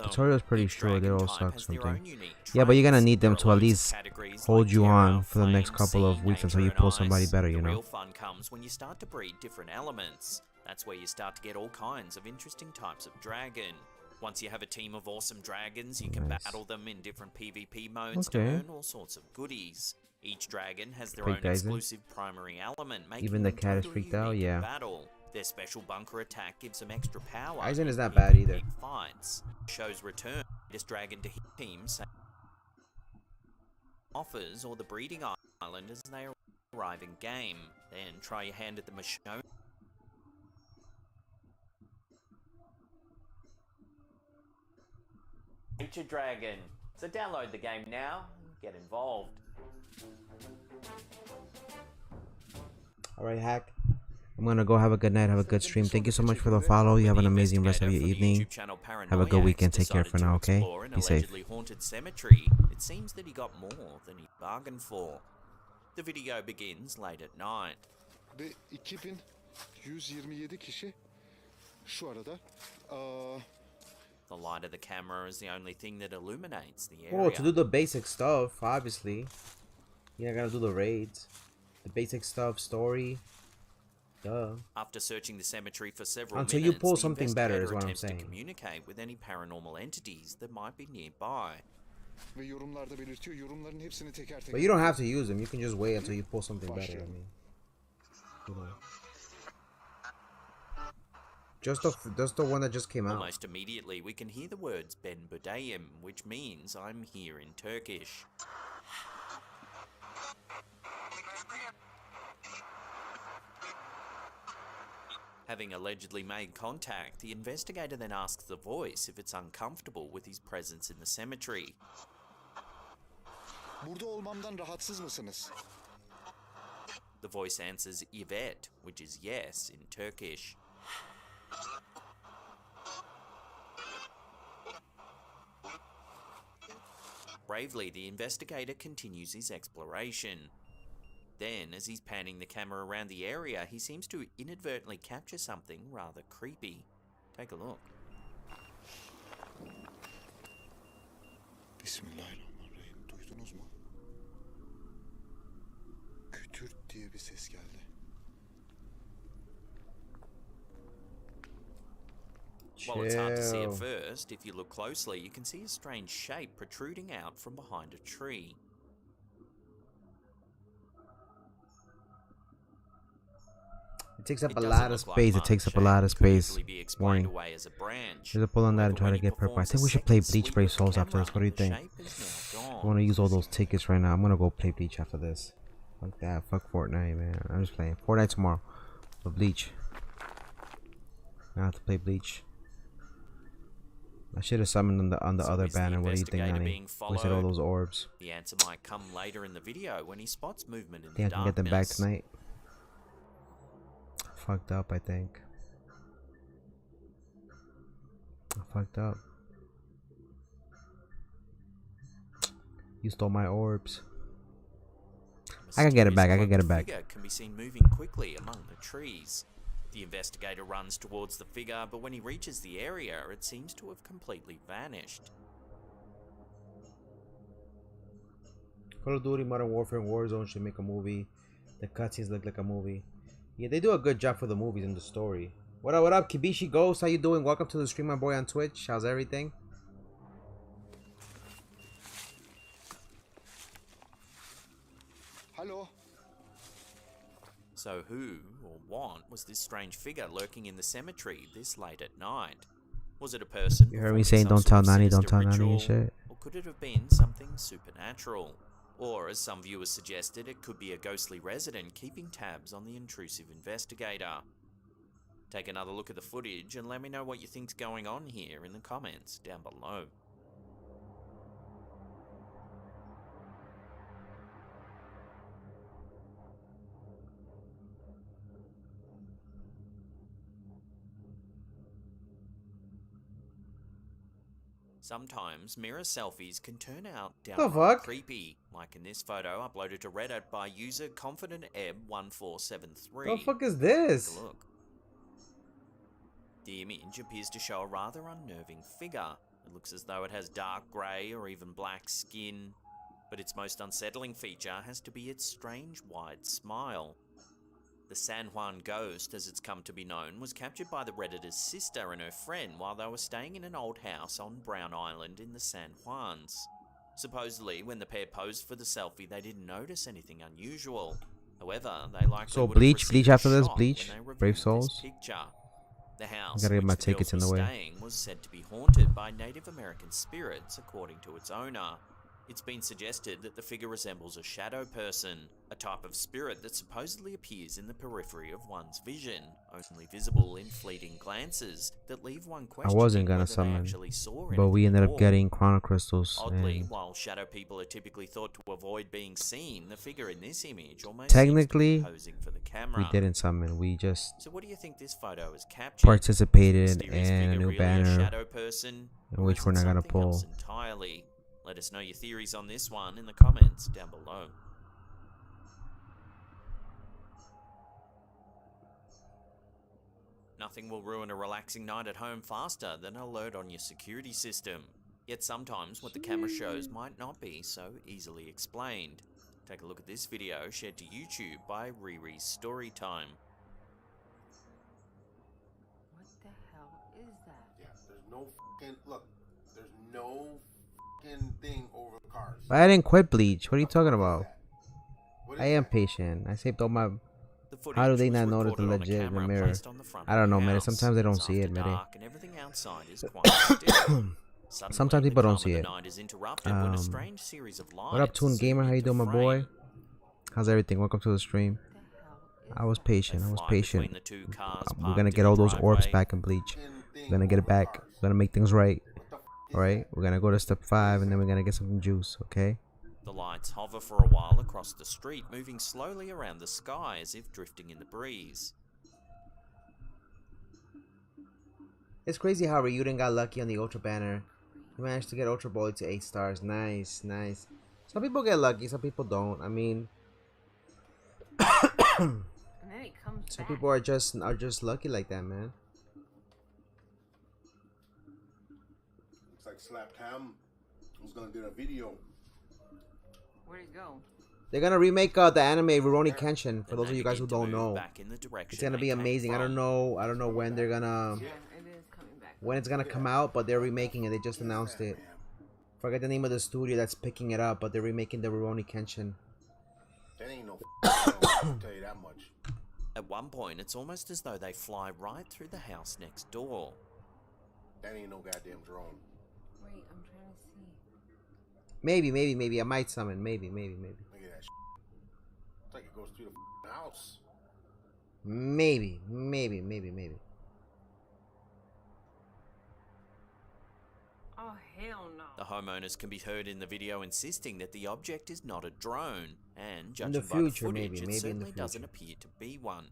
Tutorial's pretty sure they all suck something. Yeah, but you're gonna need them to at least hold you on for the next couple of weeks until you pull somebody better, you The real know. fun comes when you start to breed different elements. That's where you start to get all kinds of interesting types of dragon. Once you have a team of awesome dragons, you can battle them in different PvP modes to Okay. earn all sorts of goodies. Each dragon has their Fake own Dyson. exclusive primary element, making Even the them cat is totally freaked out, unique in yeah. battle. Their special bunker attack gives them extra power. Aizen is in not bad either. PvP Fights. Shows return. This dragon to hit teams offers or the breeding island as they arrive in game. Then try your hand at the Michonne. Nature Dragon. So download the game now and get involved. Alright, Hack. I'm gonna go have a good night, have a good stream. Thank you so much for the follow. You have an amazing rest of your evening. Have a good weekend. Take care for now, okay? Be safe. Haunted cemetery. It seems that he got more than he bargained for. The video begins late at night. Ve 2127 kişi şu arada. The light of the camera is the only thing that illuminates the area. Well, to do the basic stuff, obviously. Yeah, I gotta do the raids. The basic stuff, story. Duh. After searching the cemetery for several Until minutes, you pull the something better is investigator what I'm attempts to saying. communicate with any paranormal entities that might be nearby. Ve yorumlarda belirtiyor. Yorumların hepsini teker teker. But you don't have to use them. You can just wait until you pull something better. I mean, you know. Just the one that just came out. Almost immediately, we can hear the words Ben Buradayim, which means I'm here in Turkish. Having allegedly made contact, the investigator then asks the voice if it's uncomfortable with his presence in the cemetery. Burada olmamdan rahatsız mısınız? The voice answers evet, which is yes in Turkish. Bravely, the investigator continues his exploration. Then, as he's panning the camera around the area, he seems to inadvertently capture something rather creepy. Take a look. Bismillahirrahmanirrahim. Duydunuz mu? Kütürt diye bir ses geldi. While it's hard to see at first, if you look closely, you can see a strange shape protruding out from behind a tree. It takes up a lot of space. It takes up a lot of space. Warning. There's a pull on that and try to get purple. I think we should play Bleach Brave Souls after this. What do you think? I want to use all those tickets right now. I'm gonna go play Bleach after this. Fuck that. Fuck Fortnite, man. I'm just playing Fortnite tomorrow. But Bleach. I have to play Bleach. I should have summoned on the other banner. What do you think, Nani? Wasted all those orbs. The answer might come later in the video when he spots movement in the Think I can get them back darkness. tonight? Fucked up, I think. I fucked up. You stole my orbs. I can get it back. I can get it back. The figure can be seen moving quickly among the trees. The investigator runs towards the figure, but when he reaches the area, it seems to have completely vanished. Call of Duty Modern Warfare and Warzone should make a movie. The cutscenes look like a movie. Yeah, they do a good job for the movies and the story. What up, Kibishi Ghost? How you doing? Welcome to the stream, my boy, on Twitch. How's everything? Hello. So who, or what, was this strange figure lurking in the cemetery this late at night? Was it a person? You heard me saying don't tell Nani, don't tell Nani and shit. Or could it have been something supernatural? Or, as some viewers suggested, it could be a ghostly resident keeping tabs on the intrusive investigator. Take another look at the footage and let me know what you think's going on here in the comments down below. Sometimes mirror selfies can turn out downright creepy, like in this photo uploaded to Reddit by user ConfidentEb1473. The fuck is this? Take a look. The image appears to show a rather unnerving figure. It looks as though it has dark grey or even black skin, but its most unsettling feature has to be its strange wide smile. The San Juan ghost, as it's come to be known, was captured by the Redditor's sister and her friend while they were staying in an old house on Brown Island in the San Juans. Supposedly, when the pair posed for the selfie, they didn't notice anything unusual. However, they likely So would have Bleach received after a this, shock Bleach, when they reviewed Brave this Souls. picture. The I house gotta get in my which the tickets in girls the were way. staying was said to be haunted by Native American spirits, according to its owner. It's been suggested that the figure resembles a shadow person, a type of spirit that supposedly appears in the periphery of one's vision, only visible in fleeting glances that leave one I questioning wasn't gonna whether they summon, actually saw but we anything ended at up all. getting chrono crystals. Oddly, And while shadow people are typically thought to avoid being seen, the figure in this image almost technically, seems to be posing for the camera. we didn't summon. We just So what do you think this photo has captured? participated in Mysterious a figure new really banner, shadow person, in or which is we're it not gonna something else pull. entirely? Let us know your theories on this one in the comments down below. Nothing will ruin a relaxing night at home faster than an alert on your security system. Yet sometimes what the camera shows might not be so easily explained. Take a look at this video shared to YouTube by Riri's Storytime. What the hell is that? Yeah, there's no fucking look. There's no fucking thing over the cars. But I didn't quit Bleach. What are you talking about? I am patient. I saved all my. How do they not notice the legit in the mirror? I don't know, man. Sometimes they don't see it, man. Sometimes people don't see it. What up, Toon Gamer? How you doing, my boy? How's everything? Welcome to the stream. I was patient. I was patient. We're gonna get all those orbs back in Bleach. We're gonna get it back. We're gonna make things right. Alright? We're gonna go to step 5 and then we're gonna get some juice, okay? The lights hover for a while across the street, moving slowly around the sky as if drifting in the breeze. It's crazy how Ryuden got lucky on the Ultra banner. He managed to get Ultra Bullet to 8 stars. Nice, nice. Some people get lucky, some people don't. I mean, And then it comes some back. people are just lucky like that, man. Looks like Slap Cam was gonna do a video. Where'd it go? They're gonna remake the anime Rurouni Kenshin. For those of you guys who don't know, it's gonna be amazing. I don't know when they're gonna, when it's gonna come out, but they're remaking it. They just announced it. Forget the name of the studio that's picking it up, but they're remaking the Rurouni Kenshin. That ain't no I'll tell you that much. At one point, it's almost as though they fly right through the house next door. That ain't no goddamn drone. Wait, I'm trying to see. Maybe I might summon. Maybe. Look at that shit. It's like it goes through the house. Maybe. Oh, hell no. The homeowners can be heard in the video insisting that the object is not a drone, and In judging the by the future, footage, maybe it in the certainly future. doesn't appear to be one.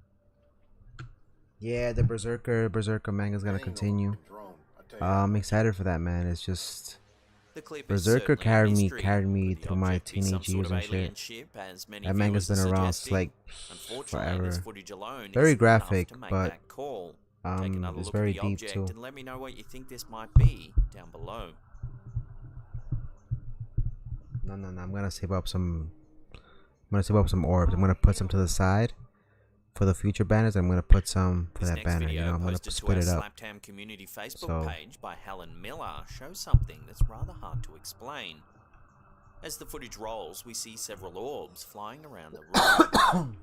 Yeah, the Berserker manga is gonna continue. I'm excited for that, man. It's just The clip is Berserker certainly a carried me mystery. Could the through my object be some teenage sort years of and alien shit. ship, as many That manga's viewers been are around suggesting? like Unfortunately, this forever. footage alone Very isn't enough graphic, to make but that call. Take another it's look very at the deep object too. and let me know what you think this might be down below. No. I'm gonna save up some. Orbs. I'm gonna put some to the side for the future banners. I'm gonna put some for that banner. You know, I'm gonna split it up. Slaptam community Facebook So page by Helen Miller shows something that's rather hard to explain. As the footage rolls, we see several orbs flying around the room.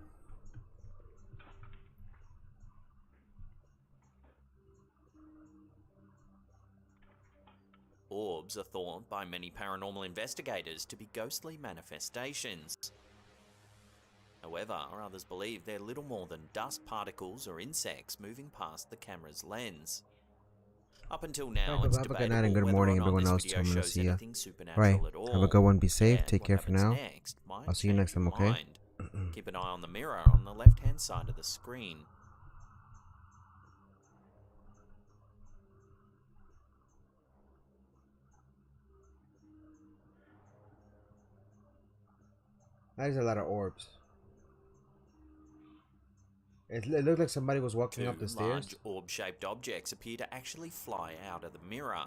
Orbs are thought by many paranormal investigators to be ghostly manifestations. However, others believe they're little more than dust particles or insects moving past the camera's lens. Up until now, it's have a good debatable night and good whether morning, or not everyone this else. video I'm gonna shows see ya. anything supernatural Right. at all. Have a good one. Be safe. And Take care what for happens now. next might I'll see you change next time. your Okay. mind. Keep an eye on the mirror on the left-hand side of the screen. That is a lot of orbs. It looked like somebody was walking up the Two stairs. large orb-shaped objects appear to actually fly out of the mirror.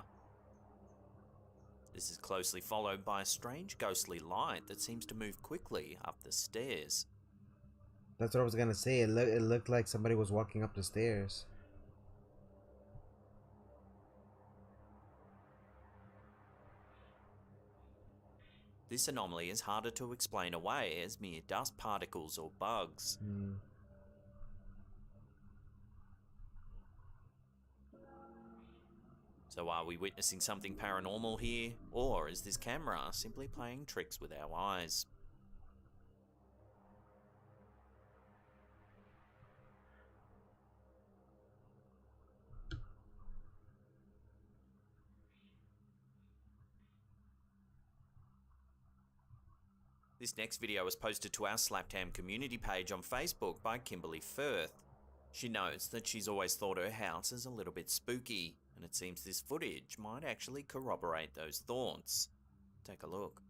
This is closely followed by a strange ghostly light that seems to move quickly up the stairs. That's what I was gonna say. It looked like somebody was walking up the stairs. This anomaly is harder to explain away as mere dust particles or bugs. So are we witnessing something paranormal here, or is this camera simply playing tricks with our eyes? This next video was posted to our Slaptam community page on Facebook by Kimberly Firth. She notes that she's always thought her house is a little bit spooky, and it seems this footage might actually corroborate those thoughts. Take a look.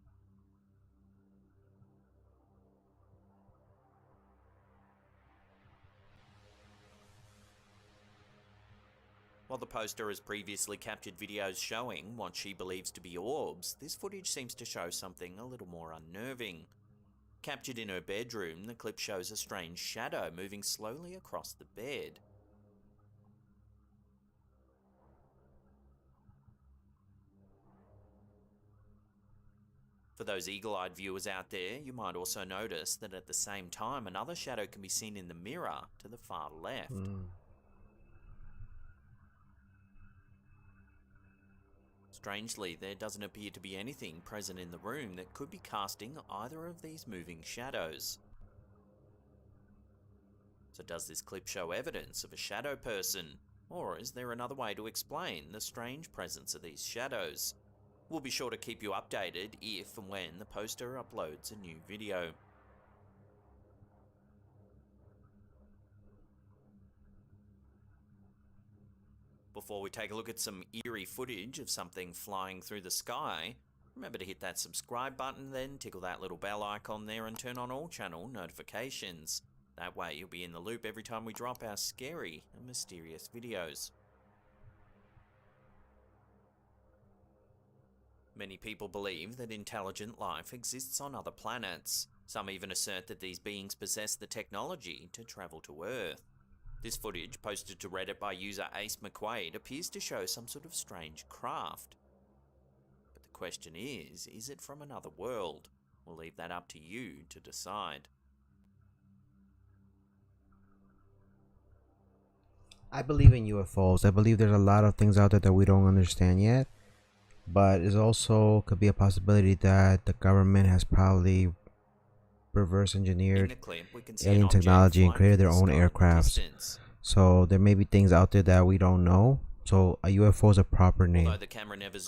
While the poster has previously captured videos showing what she believes to be orbs, this footage seems to show something a little more unnerving. Captured in her bedroom, the clip shows a strange shadow moving slowly across the bed. For those eagle-eyed viewers out there, you might also notice that at the same time another shadow can be seen in the mirror to the far left. Strangely, there doesn't appear to be anything present in the room that could be casting either of these moving shadows. So does this clip show evidence of a shadow person? Or is there another way to explain the strange presence of these shadows? We'll be sure to keep you updated if and when the poster uploads a new video. Before we take a look at some eerie footage of something flying through the sky, remember to hit that subscribe button, then tickle that little bell icon there and turn on all channel notifications. That way you'll be in the loop every time we drop our scary and mysterious videos. Many people believe that intelligent life exists on other planets. Some even assert that these beings possess the technology to travel to Earth. This footage, posted to Reddit by user Ace McQuaid, appears to show some sort of strange craft. But the question is it from another world? We'll leave that up to you to decide. I believe in UFOs. I believe there's a lot of things out there that we don't understand yet. But it also could be a possibility that the government has probably reverse engineered alien technology and created their own aircrafts. So there may be things out there that we don't know. So a UFO is a proper name.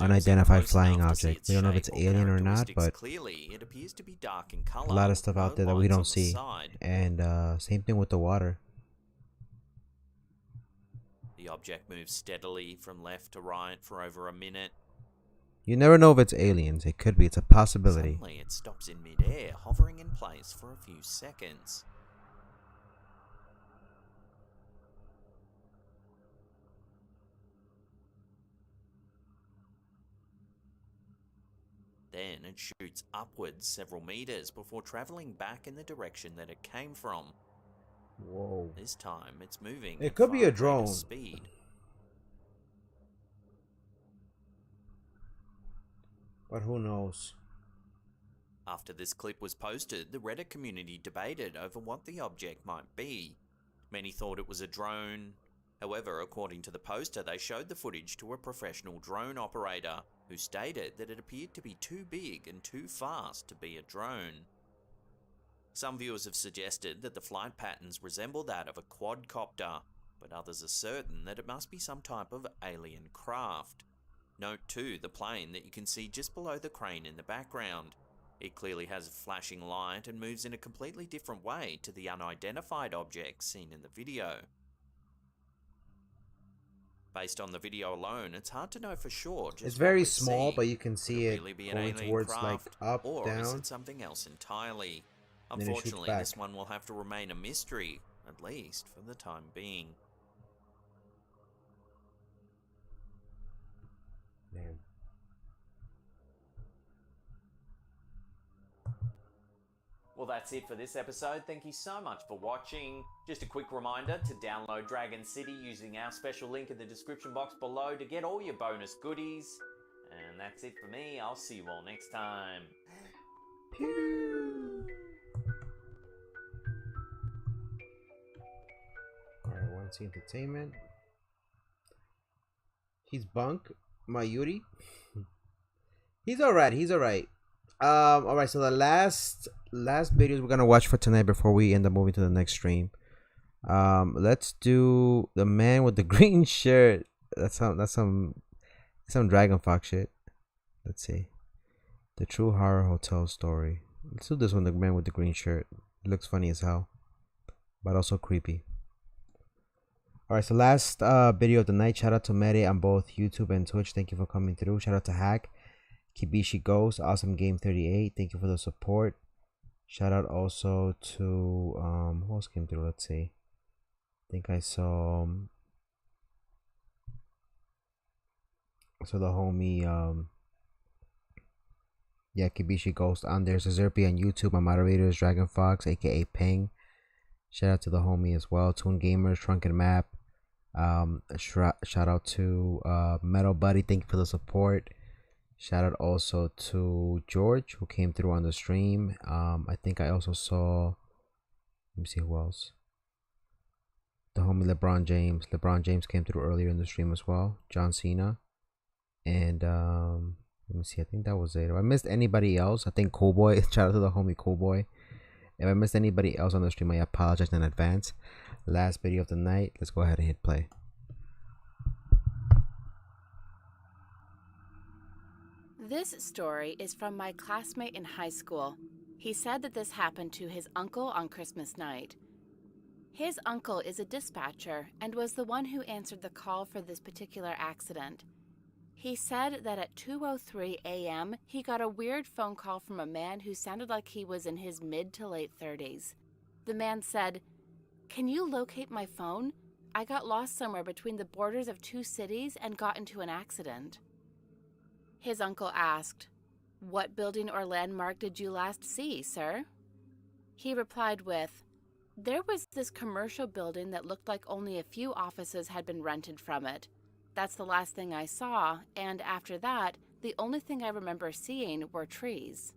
Unidentified flying object. We don't know if it's alien or not, but a lot of stuff out there that we don't see. And same thing with the water. The object moves steadily from left to right for over a minute. You never know if it's aliens. It could be. It's a possibility. Suddenly it stops in mid-air, hovering in place for a few seconds. Then it shoots upwards several meters before traveling back in the direction that it came from. Whoa. This time it's moving. It could be a drone. Speed. But who knows? After this clip was posted, the Reddit community debated over what the object might be. Many thought it was a drone. However, according to the poster, they showed the footage to a professional drone operator who stated that it appeared to be too big and too fast to be a drone. Some viewers have suggested that the flight patterns resemble that of a quadcopter, but others are certain that it must be some type of alien craft. Note too the plane that you can see just below the crane in the background. It clearly has a flashing light and moves in a completely different way to the unidentified object seen in the video. Based on the video alone, it's hard to know for sure just it's very what we're small, seeing. but you can see it Could it really be an going alien towards like craft, up, or down. is it something else entirely? Then it shoots Unfortunately, back. this one will have to remain a mystery, at least for the time being. Man. Well, that's it for this episode. Thank you so much for watching. Just a quick reminder to download Dragon City using our special link in the description box below to get all your bonus goodies. And that's it for me. I'll see you all next time. Alright, One C Entertainment. He's Bunk, Mayuri. He's alright. Alright, so the last videos we're gonna watch for tonight before we end up moving to the next stream. Let's do the man with the green shirt. That's some Dragon Fox shit. Let's see. The True Horror Hotel Story. Let's do this one, the man with the green shirt. It looks funny as hell, but also creepy. Alright, so last video of the night. Shout out to Mary on both YouTube and Twitch. Thank you for coming through. Shout out to Hack, Kibishi Ghost, Awesome Game 38. Thank you for the support. Shout out also to who else came through? Let's see. I think I saw the homie Yeah, Kibishi Ghost on there. Zerpy on YouTube. My moderator is Dragon Fox, aka Ping. Shout out to the homie as well. Toon Gamers, Shrunken Map. Shout out to Metal Buddy. Thank you for the support. Shout out also to George, who came through on the stream. I think I also saw, let me see who else. The homie LeBron James. LeBron James came through earlier in the stream as well. John Cena. And let me see, I think that was it. If I missed anybody else, I think Coolboy. Shout out to the homie Coolboy. If I missed anybody else on the stream, I apologize in advance. Last video of the night. Let's go ahead and hit play. This story is from my classmate in high school. He said that this happened to his uncle on Christmas night. His uncle is a dispatcher and was the one who answered the call for this particular accident. He said that at 2:03 a.m., he got a weird phone call from a man who sounded like he was in his mid to late 30s. The man said, "Can you locate my phone? I got lost somewhere between the borders of two cities and got into an accident." His uncle asked, "What building or landmark did you last see, sir?" He replied with, "There was this commercial building that looked like only a few offices had been rented from it. That's the last thing I saw, and after that, the only thing I remember seeing were trees."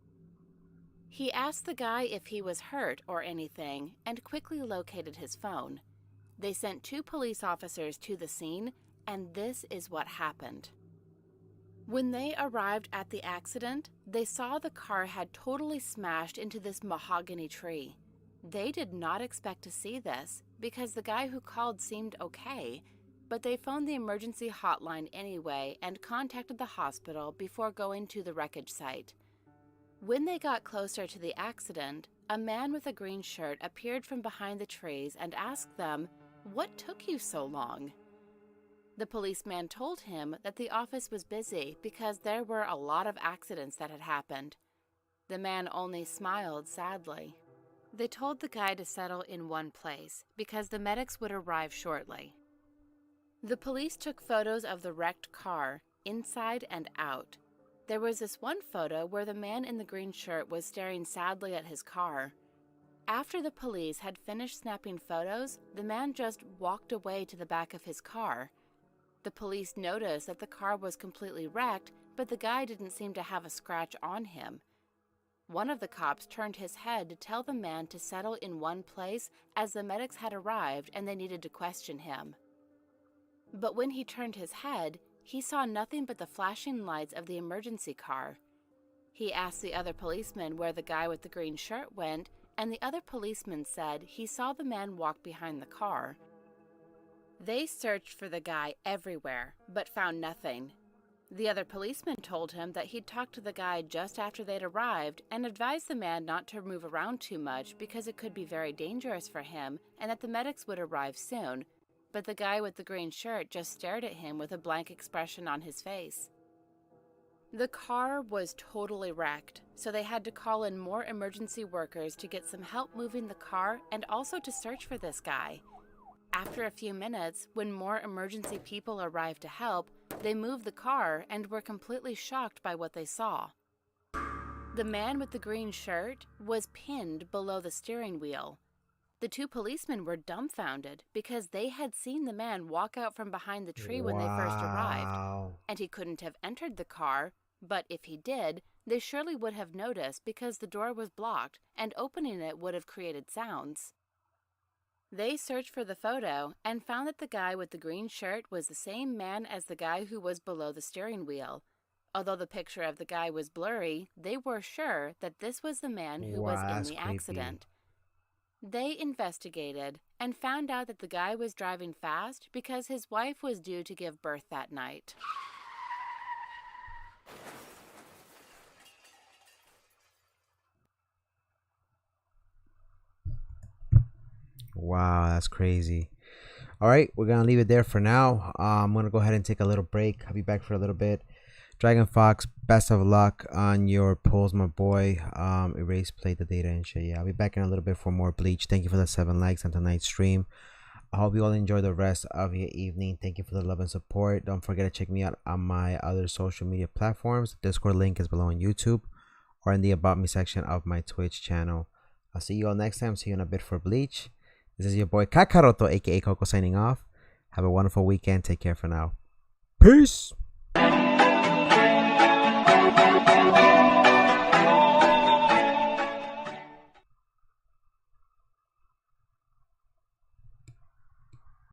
He asked the guy if he was hurt or anything, and quickly located his phone. They sent 2 police officers to the scene, and this is what happened. When they arrived at the accident, they saw the car had totally smashed into this mahogany tree. They did not expect to see this, because the guy who called seemed okay, but they phoned the emergency hotline anyway and contacted the hospital before going to the wreckage site. When they got closer to the accident, a man with a green shirt appeared from behind the trees and asked them, "What took you so long?" The policeman told him that the office was busy because there were a lot of accidents that had happened. The man only smiled sadly. They told the guy to settle in one place because the medics would arrive shortly. The police took photos of the wrecked car, inside and out. There was this one photo where the man in the green shirt was staring sadly at his car. After the police had finished snapping photos, the man just walked away to the back of his car. The police noticed that the car was completely wrecked, but the guy didn't seem to have a scratch on him. One of the cops turned his head to tell the man to settle in one place as the medics had arrived and they needed to question him. But when he turned his head, he saw nothing but the flashing lights of the emergency car. He asked the other policeman where the guy with the green shirt went, and the other policeman said he saw the man walk behind the car. They searched for the guy everywhere, but found nothing. The other policeman told him that he'd talked to the guy just after they'd arrived and advised the man not to move around too much because it could be very dangerous for him and that the medics would arrive soon. But the guy with the green shirt just stared at him with a blank expression on his face. The car was totally wrecked, so they had to call in more emergency workers to get some help moving the car and also to search for this guy. After a few minutes, when more emergency people arrived to help, they moved the car and were completely shocked by what they saw. The man with the green shirt was pinned below the steering wheel. The 2 policemen were dumbfounded because they had seen the man walk out from behind the tree when they first arrived, and he couldn't have entered the car, but if he did, they surely would have noticed because the door was blocked and opening it would have created sounds. They searched for the photo and found that the guy with the green shirt was the same man as the guy who was below the steering wheel. Although the picture of the guy was blurry, they were sure that this was the man who was in the accident. They investigated and found out that the guy was driving fast because his wife was due to give birth that night. Wow, that's crazy. All right, we're gonna leave it there for now. I'm gonna go ahead and take a little break. I'll be back for a little bit. Dragon Fox, best of luck on your polls, my boy. Erase, play the data and shit. Yeah, I'll be back in a little bit for more Bleach. Thank you for the 7 likes on tonight's stream. I hope you all enjoy the rest of your evening. Thank you for the love and support. Don't forget to check me out on my other social media platforms. The Discord link is below on YouTube. or in the About Me section of my Twitch channel. I'll see you all next time. See you in a bit for Bleach. This is your boy Kakaroto, aka Coco, signing off. Have a wonderful weekend. Take care for now. Peace.